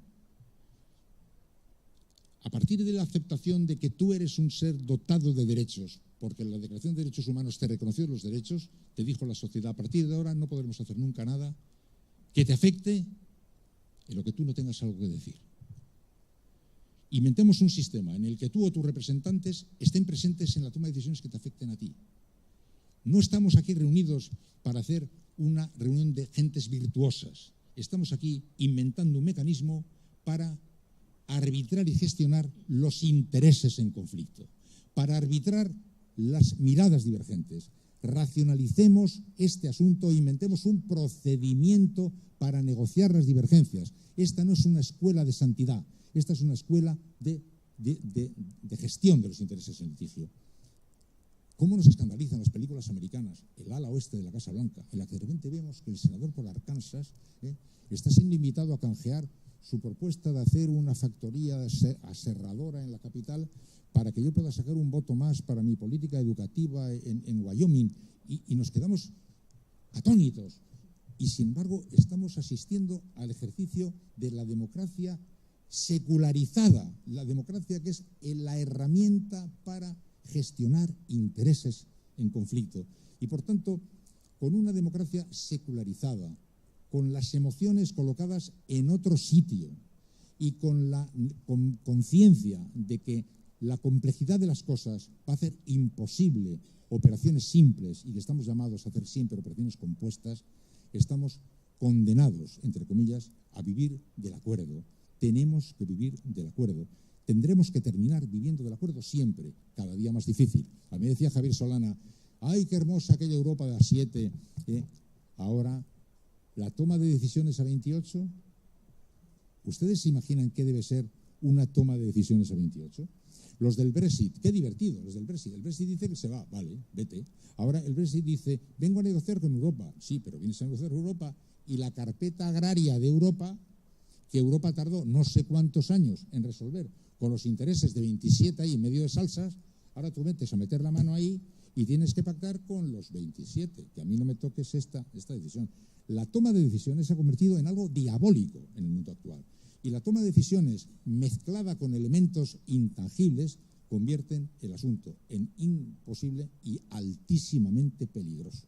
A partir de la aceptación de que tú eres un ser dotado de derechos, porque en la Declaración de Derechos Humanos te reconoció los derechos, te dijo la sociedad, a partir de ahora no podremos hacer nunca nada que te afecte en lo que tú no tengas algo que decir. Inventemos un sistema en el que tú o tus representantes estén presentes en la toma de decisiones que te afecten a ti. No estamos aquí reunidos para hacer una reunión de gentes virtuosas. Estamos aquí inventando un mecanismo para arbitrar y gestionar los intereses en conflicto, para arbitrar las miradas divergentes. Racionalicemos este asunto e inventemos un procedimiento para negociar las divergencias. Esta no es una escuela de santidad, esta es una escuela de de gestión de los intereses en litigio. ¿Cómo nos escandalizan las películas americanas, el ala oeste de la Casa Blanca, en la que de repente vemos que el senador por Arkansas está siendo invitado a canjear su propuesta de hacer una factoría aserradora en la capital para que yo pueda sacar un voto más para mi política educativa en Wyoming? Y nos quedamos atónitos. Y sin embargo estamos asistiendo al ejercicio de la democracia secularizada, la democracia que es la herramienta para gestionar intereses en conflicto. Y por tanto, con una democracia secularizada, con las emociones colocadas en otro sitio y con la conciencia de que la complejidad de las cosas va a hacer imposible operaciones simples y que estamos llamados a hacer siempre operaciones compuestas, estamos condenados, entre comillas, a vivir del acuerdo. Tenemos que vivir del acuerdo. Tendremos que terminar viviendo del acuerdo siempre, cada día más difícil. A mí decía Javier Solana, ¡ay, qué hermosa aquella Europa de las 7! Ahora, la toma de decisiones a 28, ¿ustedes se imaginan qué debe ser una toma de decisiones a 28? Los del Brexit, qué divertido, los del Brexit. El Brexit dice que se va, vale, vete. Ahora el Brexit dice, vengo a negociar con Europa. Sí, pero vienes a negociar con Europa y la carpeta agraria de Europa, que Europa tardó no sé cuántos años en resolver, con los intereses de 27 ahí en medio de salsas, ahora tú metes a meter la mano ahí y tienes que pactar con los 27, que a mí no me toques esta decisión. La toma de decisiones se ha convertido en algo diabólico en el mundo actual. Y la toma de decisiones mezclada con elementos intangibles convierten el asunto en imposible y altísimamente peligroso.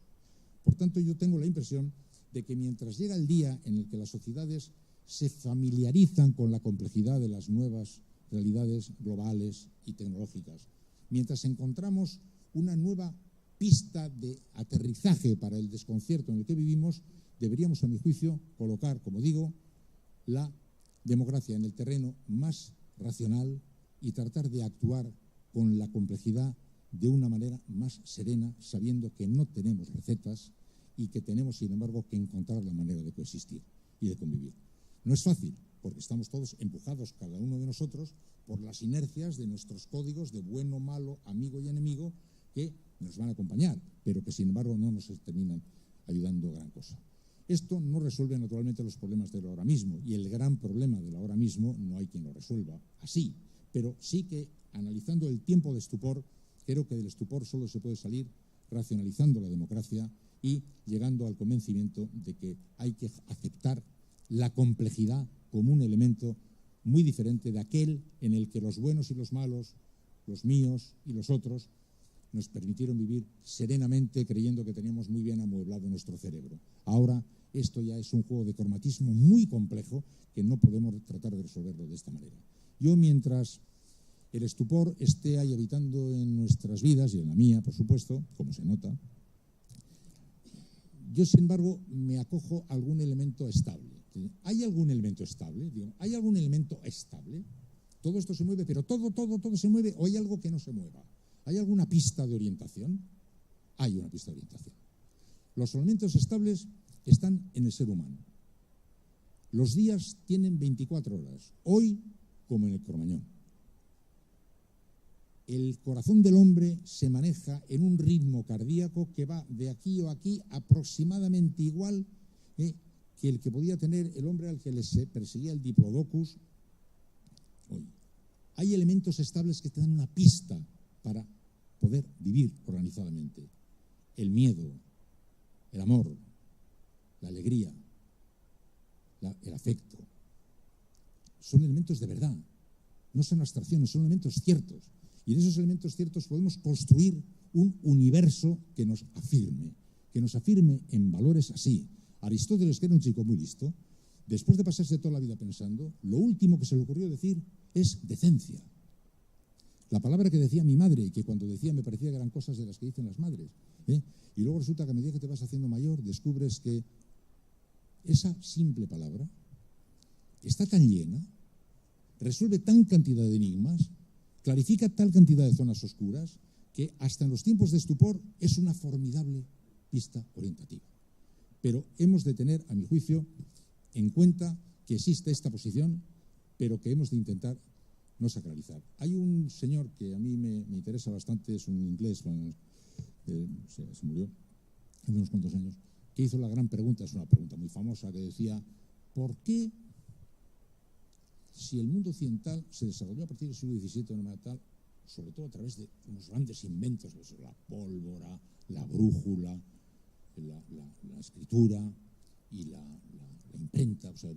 Por tanto, yo tengo la impresión de que mientras llega el día en el que las sociedades se familiarizan con la complejidad de las nuevas realidades globales y tecnológicas, mientras encontramos una nueva pista de aterrizaje para el desconcierto en el que vivimos, deberíamos, a mi juicio, colocar, como digo, la democracia en el terreno más racional y tratar de actuar con la complejidad de una manera más serena, sabiendo que no tenemos recetas y que tenemos, sin embargo, que encontrar la manera de coexistir y de convivir. No es fácil, porque estamos todos empujados, cada uno de nosotros, por las inercias de nuestros códigos de bueno, malo, amigo y enemigo, que nos van a acompañar, pero que, sin embargo, no nos terminan ayudando gran cosa. Esto no resuelve naturalmente los problemas del ahora mismo, y el gran problema del ahora mismo no hay quien lo resuelva así, pero sí que, analizando el tiempo de estupor, creo que del estupor solo se puede salir racionalizando la democracia y llegando al convencimiento de que hay que aceptar la complejidad como un elemento muy diferente de aquel en el que los buenos y los malos, los míos y los otros, nos permitieron vivir serenamente creyendo que teníamos muy bien amueblado nuestro cerebro. Ahora esto ya es un juego de cromatismo muy complejo que no podemos tratar de resolverlo de esta manera. Yo, mientras el estupor esté ahí habitando en nuestras vidas, y en la mía, por supuesto, como se nota, yo, sin embargo, me acojo a algún elemento estable. ¿Hay algún elemento estable? ¿Hay algún elemento estable? Todo esto se mueve, pero todo se mueve, ¿o hay algo que no se mueva? ¿Hay alguna pista de orientación? Hay una pista de orientación. Los elementos estables están en el ser humano. Los días tienen 24 horas, hoy como en el Cromañón. El corazón del hombre se maneja en un ritmo cardíaco que va de aquí o aquí aproximadamente igual que el que podía tener el hombre al que le perseguía el Diplodocus hoy. Hay elementos estables que te dan una pista para poder vivir organizadamente. El miedo, el amor, la alegría, el afecto. Son elementos de verdad, no son abstracciones, son elementos ciertos. Y en esos elementos ciertos podemos construir un universo que nos afirme en valores así. Aristóteles, que era un chico muy listo, después de pasarse toda la vida pensando, lo último que se le ocurrió decir es decencia. La palabra que decía mi madre, y que cuando decía me parecía que eran cosas de las que dicen las madres. Y luego resulta que a medida que te vas haciendo mayor, descubres que esa simple palabra está tan llena, resuelve tan cantidad de enigmas, clarifica tal cantidad de zonas oscuras, que hasta en los tiempos de estupor es una formidable pista orientativa. Pero hemos de tener, a mi juicio, en cuenta que existe esta posición, pero que hemos de intentar no sacralizar. Hay un señor que a mí me interesa bastante, es un inglés, se murió hace unos cuantos años, que hizo la gran pregunta, es una pregunta muy famosa, que decía: ¿por qué, si el mundo occidental se desarrolló a partir del siglo XVII de una manera tal, sobre todo a través de unos grandes inventos, pues, la pólvora, la brújula, la escritura y la imprenta, o sea,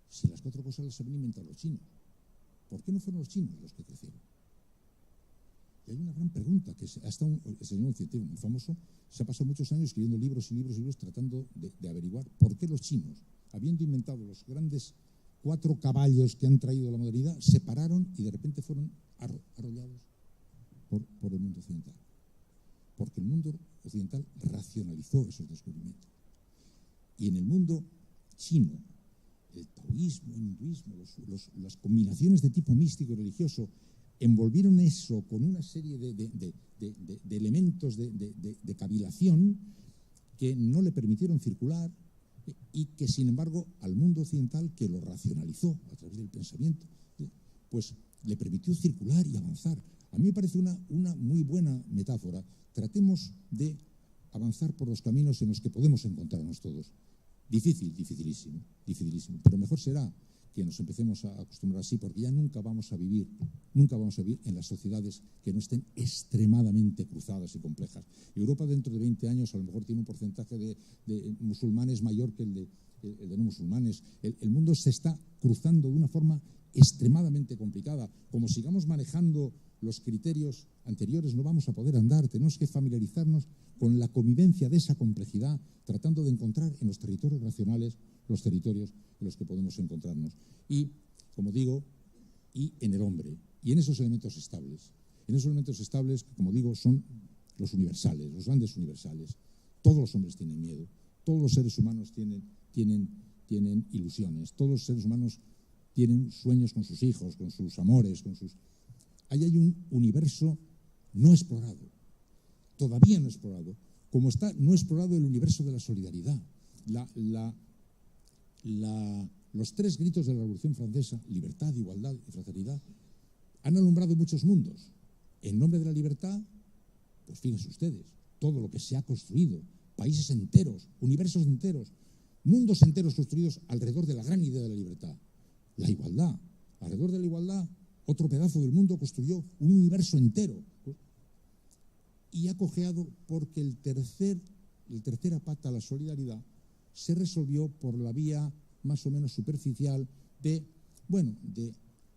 si las cuatro cosas las habían inventado los chinos, ¿por qué no fueron los chinos los que crecieron? Y hay una gran pregunta, que hasta un señor científico muy famoso se ha pasado muchos años escribiendo libros y libros y libros tratando de averiguar por qué los chinos, habiendo inventado los grandes 4 caballos que han traído la modernidad, se pararon y de repente fueron arrollados por el mundo occidental. Porque el mundo occidental racionalizó esos descubrimientos. Y en el mundo chino, el taoísmo, el hinduismo, las combinaciones de tipo místico y religioso envolvieron eso con una serie de elementos de cavilación que no le permitieron circular y que, sin embargo, al mundo occidental, que lo racionalizó a través del pensamiento, pues le permitió circular y avanzar. A mí me parece una muy buena metáfora. Tratemos de avanzar por los caminos en los que podemos encontrarnos todos. Dificilísimo, pero mejor será que nos empecemos a acostumbrar así, porque ya nunca vamos a vivir en las sociedades que no estén extremadamente cruzadas y complejas. Europa dentro de 20 años a lo mejor tiene un porcentaje de musulmanes mayor que el de no musulmanes. El mundo se está cruzando de una forma extremadamente complicada. Como sigamos manejando los criterios anteriores, no vamos a poder andar. Tenemos que familiarizarnos con la convivencia de esa complejidad, tratando de encontrar en los territorios racionales los territorios en los que podemos encontrarnos. Y, como digo, y en el hombre, y en esos elementos estables. En esos elementos estables que, como digo, son los universales, los grandes universales. Todos los hombres tienen miedo, todos los seres humanos tienen ilusiones, todos los seres humanos tienen sueños con sus hijos, con sus amores, Ahí hay un universo no explorado, todavía no explorado, como está no explorado el universo de la solidaridad. Los 3 gritos de la Revolución Francesa, libertad, igualdad y fraternidad, han alumbrado muchos mundos. En nombre de la libertad, pues fíjense ustedes, todo lo que se ha construido, países enteros, universos enteros, mundos enteros construidos alrededor de la gran idea de la libertad. La igualdad, alrededor de la igualdad, otro pedazo del mundo construyó un universo entero. Y ha cojeado porque la tercera pata, la solidaridad, se resolvió por la vía más o menos superficial de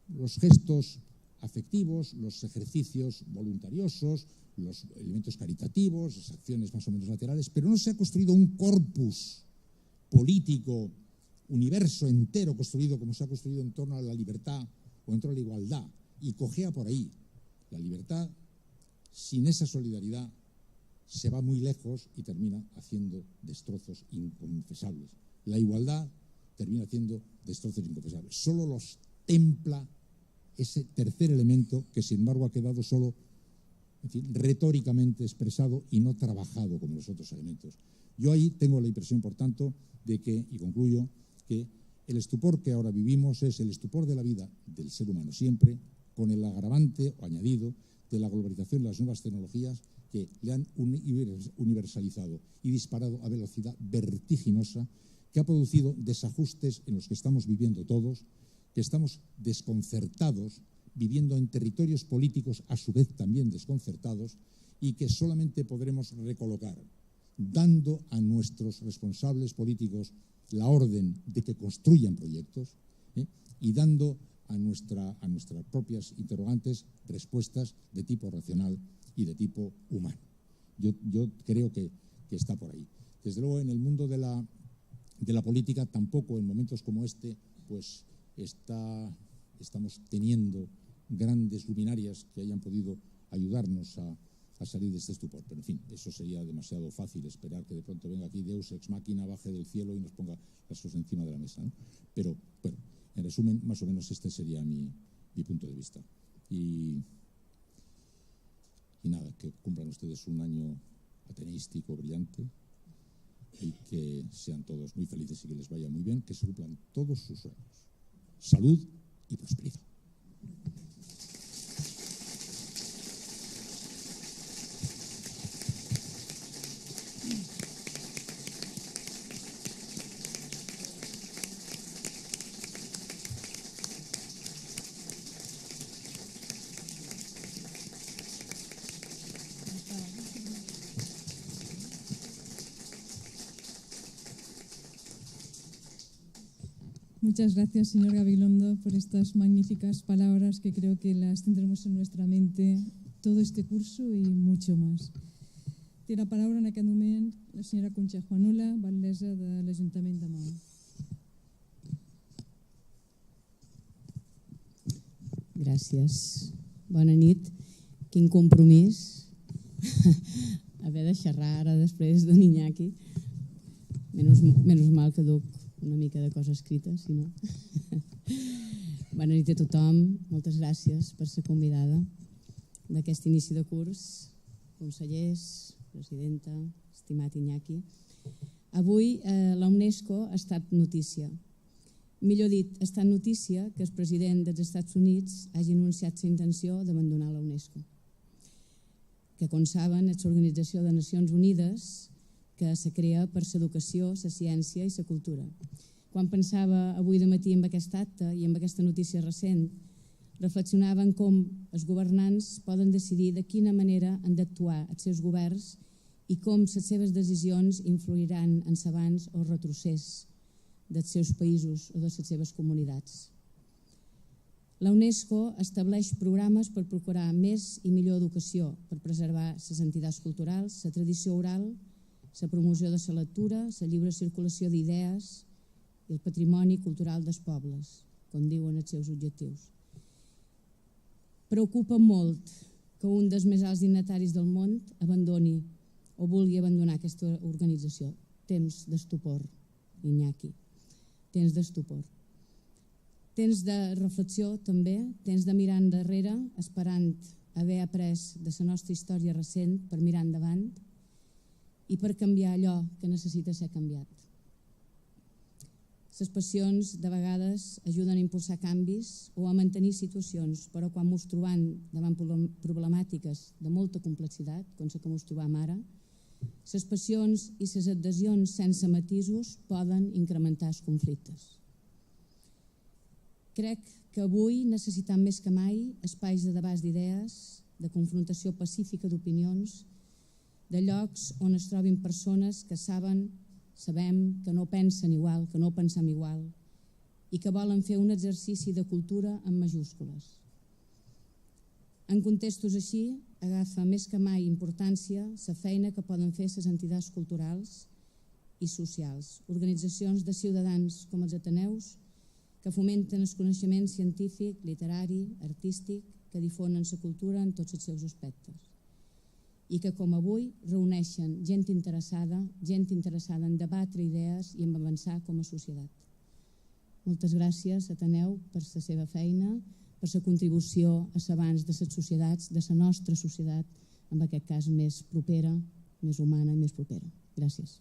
los gestos afectivos, los ejercicios voluntariosos, los elementos caritativos, las acciones más o menos laterales, pero no se ha construido un corpus político, universo entero construido como se ha construido en torno a la libertad o en torno a la igualdad, y cojea por ahí. La libertad, sin esa solidaridad, se va muy lejos y termina haciendo destrozos inconfesables. La igualdad termina haciendo destrozos inconfesables. Solo los templa ese tercer elemento que, sin embargo, ha quedado solo, retóricamente expresado y no trabajado como los otros elementos. Yo ahí tengo la impresión, por tanto, de que, y concluyo, que el estupor que ahora vivimos es el estupor de la vida del ser humano siempre, con el agravante o añadido de la globalización y las nuevas tecnologías que le han universalizado y disparado a velocidad vertiginosa, que ha producido desajustes en los que estamos viviendo todos, que estamos desconcertados, viviendo en territorios políticos a su vez también desconcertados, y que solamente podremos recolocar dando a nuestros responsables políticos la orden de que construyan proyectos y dando a nuestras propias interrogantes respuestas de tipo racional y de tipo humano. Yo creo que está por ahí. Desde luego, en el mundo de la política, tampoco en momentos como este, pues estamos teniendo grandes luminarias que hayan podido ayudarnos a salir de este estupor. Pero, en fin, eso sería demasiado fácil, esperar que de pronto venga aquí Deus ex machina, baje del cielo y nos ponga las cosas encima de la mesa, ¿no? Pero, bueno, en resumen, más o menos este sería mi punto de vista. Y nada, que cumplan ustedes un año ateneístico brillante y que sean todos muy felices y que les vaya muy bien, que se cumplan todos sus sueños. salud y prosperidad. Muchas gracias, señor Gabilondo, por estas magníficas palabras que creo que las tendremos en nuestra mente todo este curso y mucho más. Té la paraula en aquest moment la senyora Concha Juanola, batllessa de l'Ajuntament de Maó. Gràcies. Bona nit. Quin compromís haver de xerrar ara després d'un Iñaki. Menys mal que duc una mica de cosa escrita, si no. Bona nit a tothom. Moltes gràcies per ser convidada d'aquest inici de curs. Consellers, presidenta, estimat Iñaki. Avui la UNESCO ha estat notícia. Millor dit, ha estat notícia que el president dels Estats Units hagi anunciat la intenció d'abandonar la UNESCO, que, com saben, és l'Organització de Nacions Unides que se crea per l'educació, la ciència i la cultura. Quan pensava avui de matí en aquest acte i en aquesta notícia recent, reflexionava en com els governants poden decidir de quina manera han d'actuar els seus governs i com les seves decisions influiran en l'avanç o retrocés dels seus països o de les seves comunitats. La UNESCO estableix programes per procurar més i millor educació, per preservar les entitats culturals, la tradició oral, la promoció de la lectura, la lliure circulació d'idees i el patrimoni cultural dels pobles, com diuen els seus objectius. Preocupa molt que un dels més alts dignataris del món abandoni o vulgui abandonar aquesta organització. Temps d'estupor, Iñaki. Temps d'estupor. Temps de reflexió, també. Temps de mirar endarrere, esperant haver après de la nostra història recent per mirar endavant i per canviar allò que necessita ser canviat. Les passions, de vegades, ajuden a impulsar canvis o a mantenir situacions, però quan ens trobam davant problemàtiques de molta complexitat, com la que ens trobam ara, les passions i les adhesions sense matisos poden incrementar els conflictes. Crec que avui necessitem més que mai espais de debat d'idees, de confrontació pacífica d'opinions, de llocs on es trobin persones que sabem que no pensen igual, que no pensem igual i que volen fer un exercici de cultura en majúscules. En contextos així, agafa més que mai importància la feina que poden fer les entitats culturals i socials, organitzacions de ciutadans com els Ateneus, que fomenten el coneixement científic, literari, artístic, que difonen la cultura en tots els seus aspectes i que, com avui, reuneixen gent interessada en debatre idees i en avançar com a societat. Moltes gràcies, Ateneu, per la seva feina, per la contribució a l'avanç de les societats, de la nostra societat, en aquest cas més propera, més humana i més propera. Gràcies.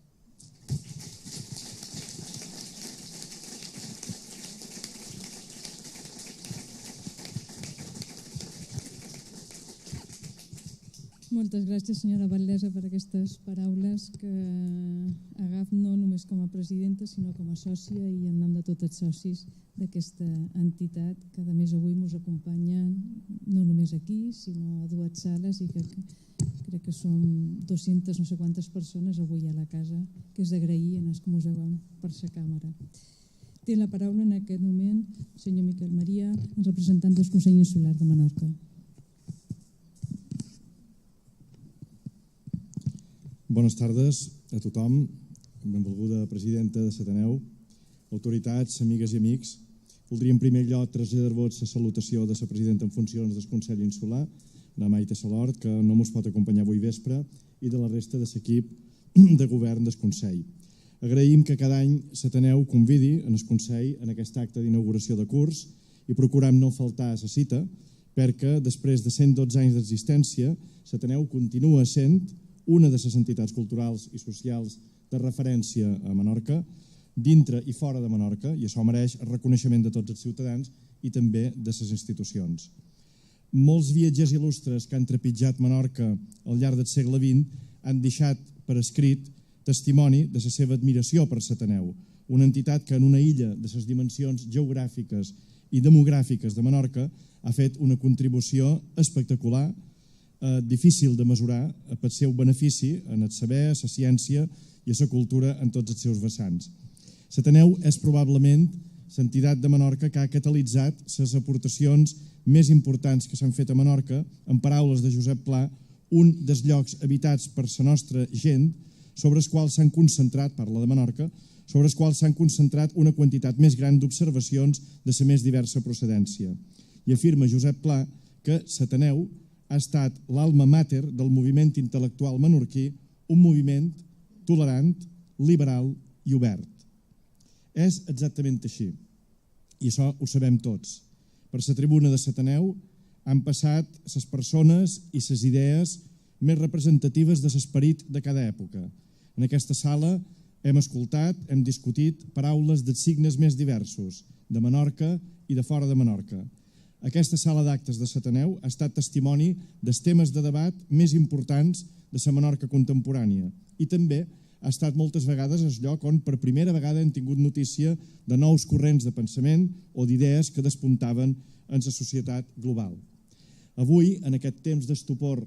Moltes gràcies, senyora batllessa, per aquestes paraules que agafo no només com a presidenta, sinó com a sòcia i en nom de tots els socis d'aquesta entitat, que a més avui ens acompanyen no només aquí, sinó a dues sales i que crec que som 200 no sé quantes persones avui a la casa, que és d'agrair en els que ens veuen per la càmera. Té la paraula en aquest moment el senyor Miquel Maria, representant del Consell Insular de Menorca. Bones tardes a tothom, benvolguda presidenta de l'Ateneu, autoritats, amigues i amics. Voldria en primer lloc traslladar-vos la salutació de la presidenta en funcions del Consell Insular, la Maite Salort, que no ens pot acompanyar avui vespre, i de la resta de l'equip de govern del Consell. Agraïm que cada any l'Ateneu convidi en el Consell en aquest acte d'inauguració de curs i procurem no faltar a la cita perquè després de 112 anys d'existència l'Ateneu continua sent una de les entitats culturals i socials de referència a Menorca, dintre i fora de Menorca, i això mereix el reconeixement de tots els ciutadans i també de les institucions. Molts viatgers il·lustres que han trepitjat Menorca al llarg del segle XX han deixat per escrit testimoni de la seva admiració per l'Ateneu, una entitat que en una illa de les dimensions geogràfiques i demogràfiques de Menorca ha fet una contribució espectacular, difícil de mesurar pel seu benefici en el saber, la ciència i la cultura en tots els seus vessants. L'Ateneu és probablement l'entitat de Menorca que ha catalitzat les aportacions més importants que s'han fet a Menorca, en paraules de Josep Pla, un dels llocs habitats per la nostra gent sobre els quals s'han concentrat, parla de Menorca, sobre els quals s'han concentrat una quantitat més gran d'observacions de la més diversa procedència. I afirma Josep Pla que l'Ateneu ha estat l'alma mater del moviment intel·lectual menorquí, un moviment tolerant, liberal i obert. És exactament així, i això ho sabem tots. Per la tribuna de l'Ateneu han passat les persones i les idees més representatives de l'esperit de cada època. En aquesta sala hem escoltat, hem discutit paraules dels signes més diversos, de Menorca i de fora de Menorca. Aquesta sala d'actes de l'Ateneu ha estat testimoni dels temes de debat més importants de la Menorca contemporània i també ha estat moltes vegades el lloc on per primera vegada hem tingut notícia de nous corrents de pensament o d'idees que despuntaven en la societat global. Avui, en aquest temps d'estupor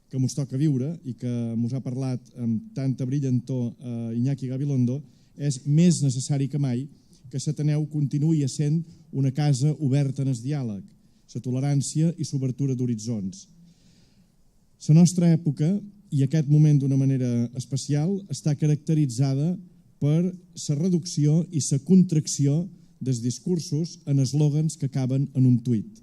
que ens toca viure i que ens ha parlat amb tanta brillantor Iñaki Gabilondo, és més necessari que mai que l'Ateneu continuï essent una casa oberta en el diàleg, la tolerància i l'obertura d'horitzons. La nostra època, i aquest moment d'una manera especial, està caracteritzada per la reducció i la contracció dels discursos en eslògans que acaben en un tuit.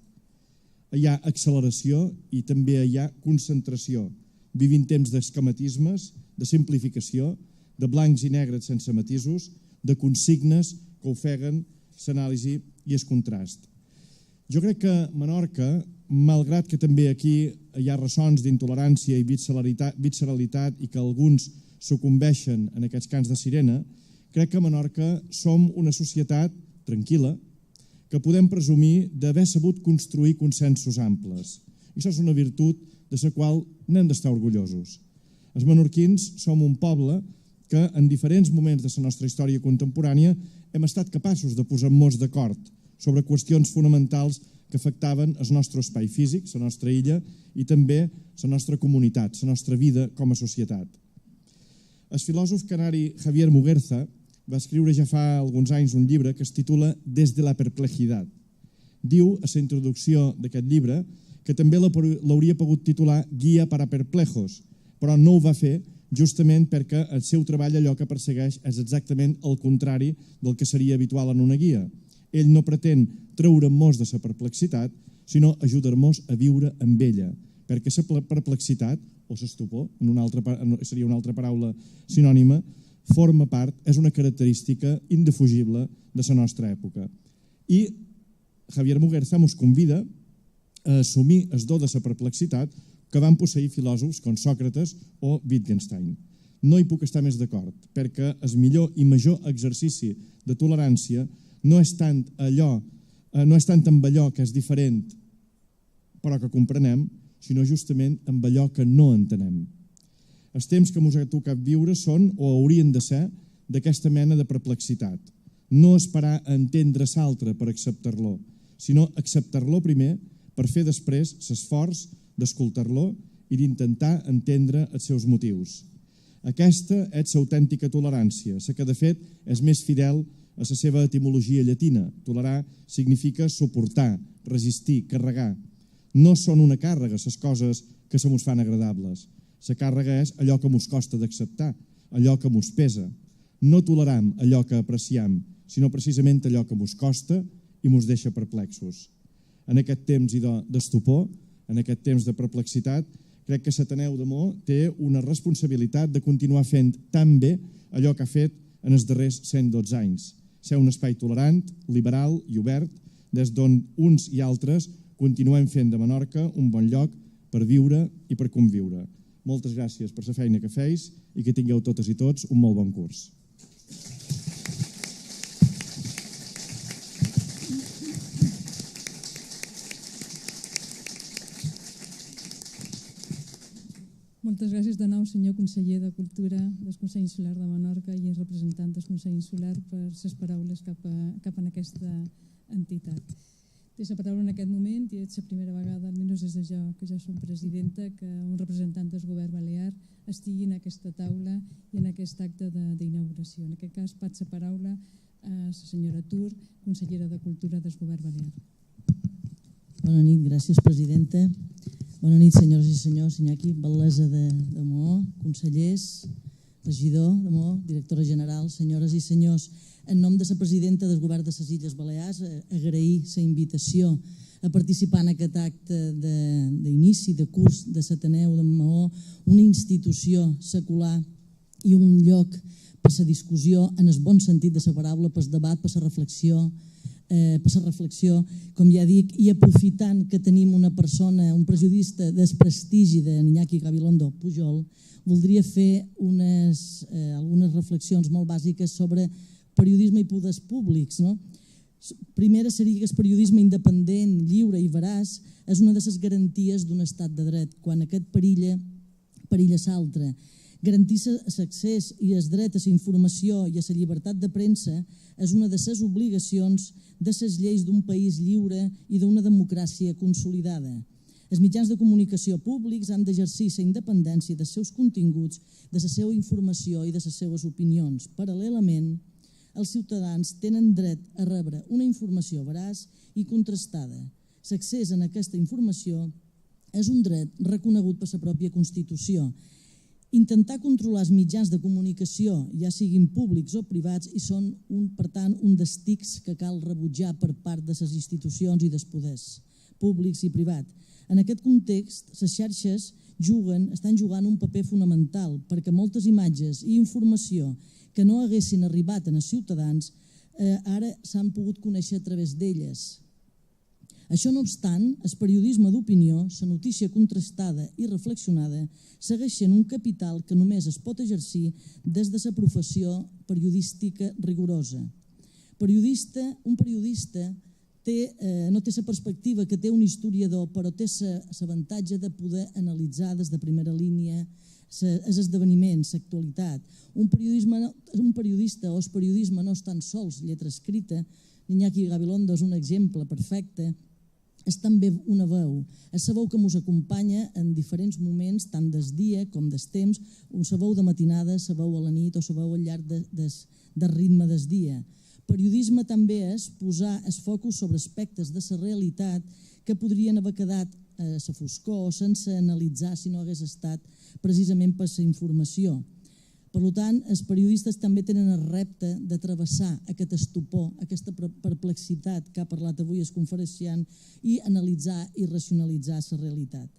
Hi ha acceleració i també hi ha concentració. Vivim temps d'esquematismes, de simplificació, de blancs i negres sense matisos, de consignes que ofeguen l'anàlisi i el contrast. Jo crec que Menorca, malgrat que també aquí hi ha ressons d'intolerància i visceralitat i que alguns sucumbeixen en aquests cants de sirena, crec que a Menorca som una societat tranquil·la, que podem presumir d'haver sabut construir consensos amples. I això és una virtut de la qual n'hem d'estar orgullosos. Els menorquins som un poble que en diferents moments de la nostra història contemporània hem estat capaços de posar-nos d'acord sobre qüestions fonamentals que afectaven el nostre espai físic, la nostra illa, i també la nostra comunitat, la nostra vida com a societat. El filòsof canari Javier Muguerza va escriure ja fa alguns anys un llibre que es titula Desde la perplejidad. Diu a la introducció d'aquest llibre que també l'hauria pogut titular Guia para perplejos, però no ho va fer justament perquè el seu treball allò que persegueix és exactament el contrari del que seria habitual en una guia. Ell no pretén treure'ns de la perplexitat, sinó ajudar-nos a viure amb ella, perquè la perplexitat, o l'estupor, seria una altra paraula sinònima, forma part, és una característica indefugible de la nostra època. I Javier Muguerza ens convida a assumir el do de la perplexitat que van posseir filòsofs com Sòcrates o Wittgenstein. No hi puc estar més d'acord, perquè el millor i major exercici de tolerància no és tant amb allò que és diferent però que comprenem, sinó justament amb allò que no entenem. Els temps que ens ha tocat viure són, o haurien de ser, d'aquesta mena de perplexitat. No esperar a entendre l'altre per acceptar-lo, sinó acceptar-lo primer per fer després l'esforç d'escoltar-lo i d'intentar entendre els seus motius. Aquesta és l'autèntica tolerància, la que de fet és més fidel a la seva etimologia llatina. Tolerar significa suportar, resistir, carregar. No són una càrrega les coses que se mos fan agradables. La càrrega és allò que mos costa d'acceptar, allò que mos pesa. No toleram allò que apreciem, sinó precisament allò que mos costa i mos deixa perplexos. En aquest temps d'estupor, en aquest temps de perplexitat, crec que l'Ateneu de Mo té una responsabilitat de continuar fent tan bé allò que ha fet en els darrers 112 anys. Ser un espai tolerant, liberal i obert, des d'on uns i altres continuem fent de Menorca un bon lloc per viure i per conviure. Moltes gràcies per la feina que feis i que tingueu totes i tots un molt bon curs. Moltes gràcies de nou, senyor conseller de Cultura del Consell Insular de Menorca i representant del Consell Insular per les paraules cap a aquesta entitat. Té la paraula en aquest moment i és la primera vegada, almenys des de jo, que jo som presidenta, que un representant del govern balear estigui en aquesta taula i en aquest acte d'inauguració. En aquest cas, pat la paraula a la senyora Tur, consellera de Cultura del govern balear. Bona nit, gràcies, presidenta. Bona nit, senyores i senyors. Iñaki Valdesa de Maó, consellers, regidor de Maó, directora general, senyores i senyors. En nom de la presidenta del govern de les Illes Balears, agrair la invitació a participar en aquest acte d'inici de curs de l'Ateneu de Maó, una institució secular i un lloc per la discussió en el bon sentit de la paraula, per el debat, per la reflexió, com ja dic, i aprofitant que tenim una persona, un periodista del prestigi de Iñaki Gabilondo Pujol, voldria fer algunes reflexions molt bàsiques sobre periodisme i poders públics. Primera seria que el periodisme independent, lliure i veraç és una de les garanties d'un estat de dret. Quan aquest perilla l'altre. Garantir l'accés i el dret a la informació i a la llibertat de premsa és una de les obligacions de les lleis d'un país lliure i d'una democràcia consolidada. Els mitjans de comunicació públics han d'exercir la independència dels seus continguts, de la seva informació i de les seves opinions. Paral·lelament, els ciutadans tenen dret a rebre una informació veraç i contrastada. L'accés a aquesta informació és un dret reconegut per la pròpia Constitució. Intentar controlar els mitjans de comunicació, ja siguin públics o privats, i són, per tant, un dels tics que cal rebutjar per part de les institucions i dels poders públics i privats. En aquest context, les xarxes estan jugant un paper fonamental perquè moltes imatges i informació que no haguessin arribat als ciutadans ara s'han pogut conèixer a través d'elles. Això no obstant, el periodisme d'opinió, la notícia contrastada i reflexionada, segueix sent un capital que només es pot exercir des de la professió periodística rigorosa. Un periodista no té la perspectiva que té un historiador, però té l'avantatge de poder analitzar des de primera línia els esdeveniments, l'actualitat. Un periodista o el periodisme no és tan sols lletra escrita, Iñaki Gabilondo és un exemple perfecte, és també una veu. És la veu que ens acompanya en diferents moments, tant del dia com del temps, la veu de matinada, la veu a la nit o la veu al llarg del ritme del dia. Periodisme també és posar el focus sobre aspectes de la realitat que podrien haver quedat a la foscor o sense analitzar si no hagués estat precisament per la informació. Per tant, els periodistes també tenen el repte de travessar aquest estupor, aquesta perplexitat que ha parlat avui el conferenciant i analitzar i racionalitzar la realitat.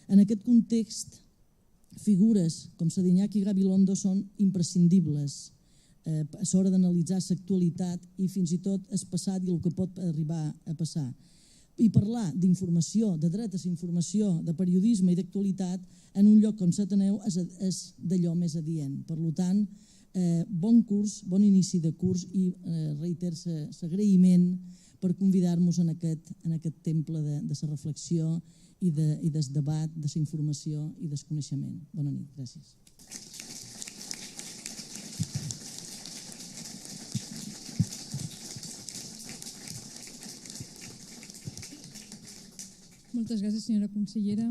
En aquest context, figures com la d'Iñaki Gabilondo són imprescindibles a l'hora d'analitzar l'actualitat i fins i tot el passat i el que pot arribar a passar. I parlar d'informació, de dret a la informació, de periodisme i d'actualitat en un lloc com l'Ateneu és d'allò més adient. Per tant, bon curs, bon inici de curs i reiter l'agraïment per convidar-nos en aquest temple de la reflexió i del debat, de la informació i del coneixement. Bona nit, gràcies. Moltes gràcies, senyora consellera.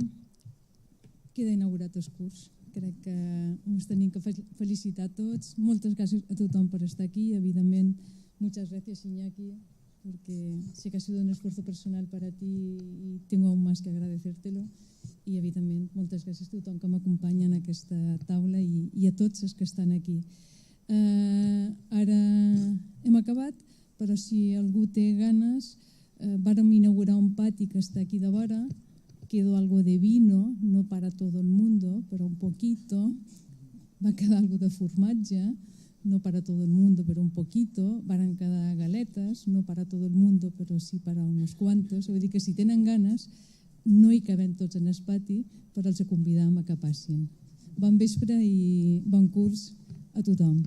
Queda inaugurat el curs. Crec que ens tenim que felicitar tots. Moltes gràcies a tothom per estar aquí. Evidentment, muchas gracias, Iñaki, porque sé que ha sido un esfuerzo personal para ti y tengo aún más que agradecértelo. I, evidentment, moltes gràcies a tothom que m'acompanya en aquesta taula i a tots els que estan aquí. Ara hem acabat, però si algú té ganes, vàrem inaugurar un pati que està aquí de vora, quedó algo de vino, no para todo el mundo, pero un poquito, va quedar algo de formatge, no para todo el mundo, pero un poquito, van quedar galetes, no para todo el mundo, però sí para unos cuantos, vull dir que si tenen ganes, no hi cabem tots en el pati, però els convidam a que passin. Bon vespre i bon curs a tothom.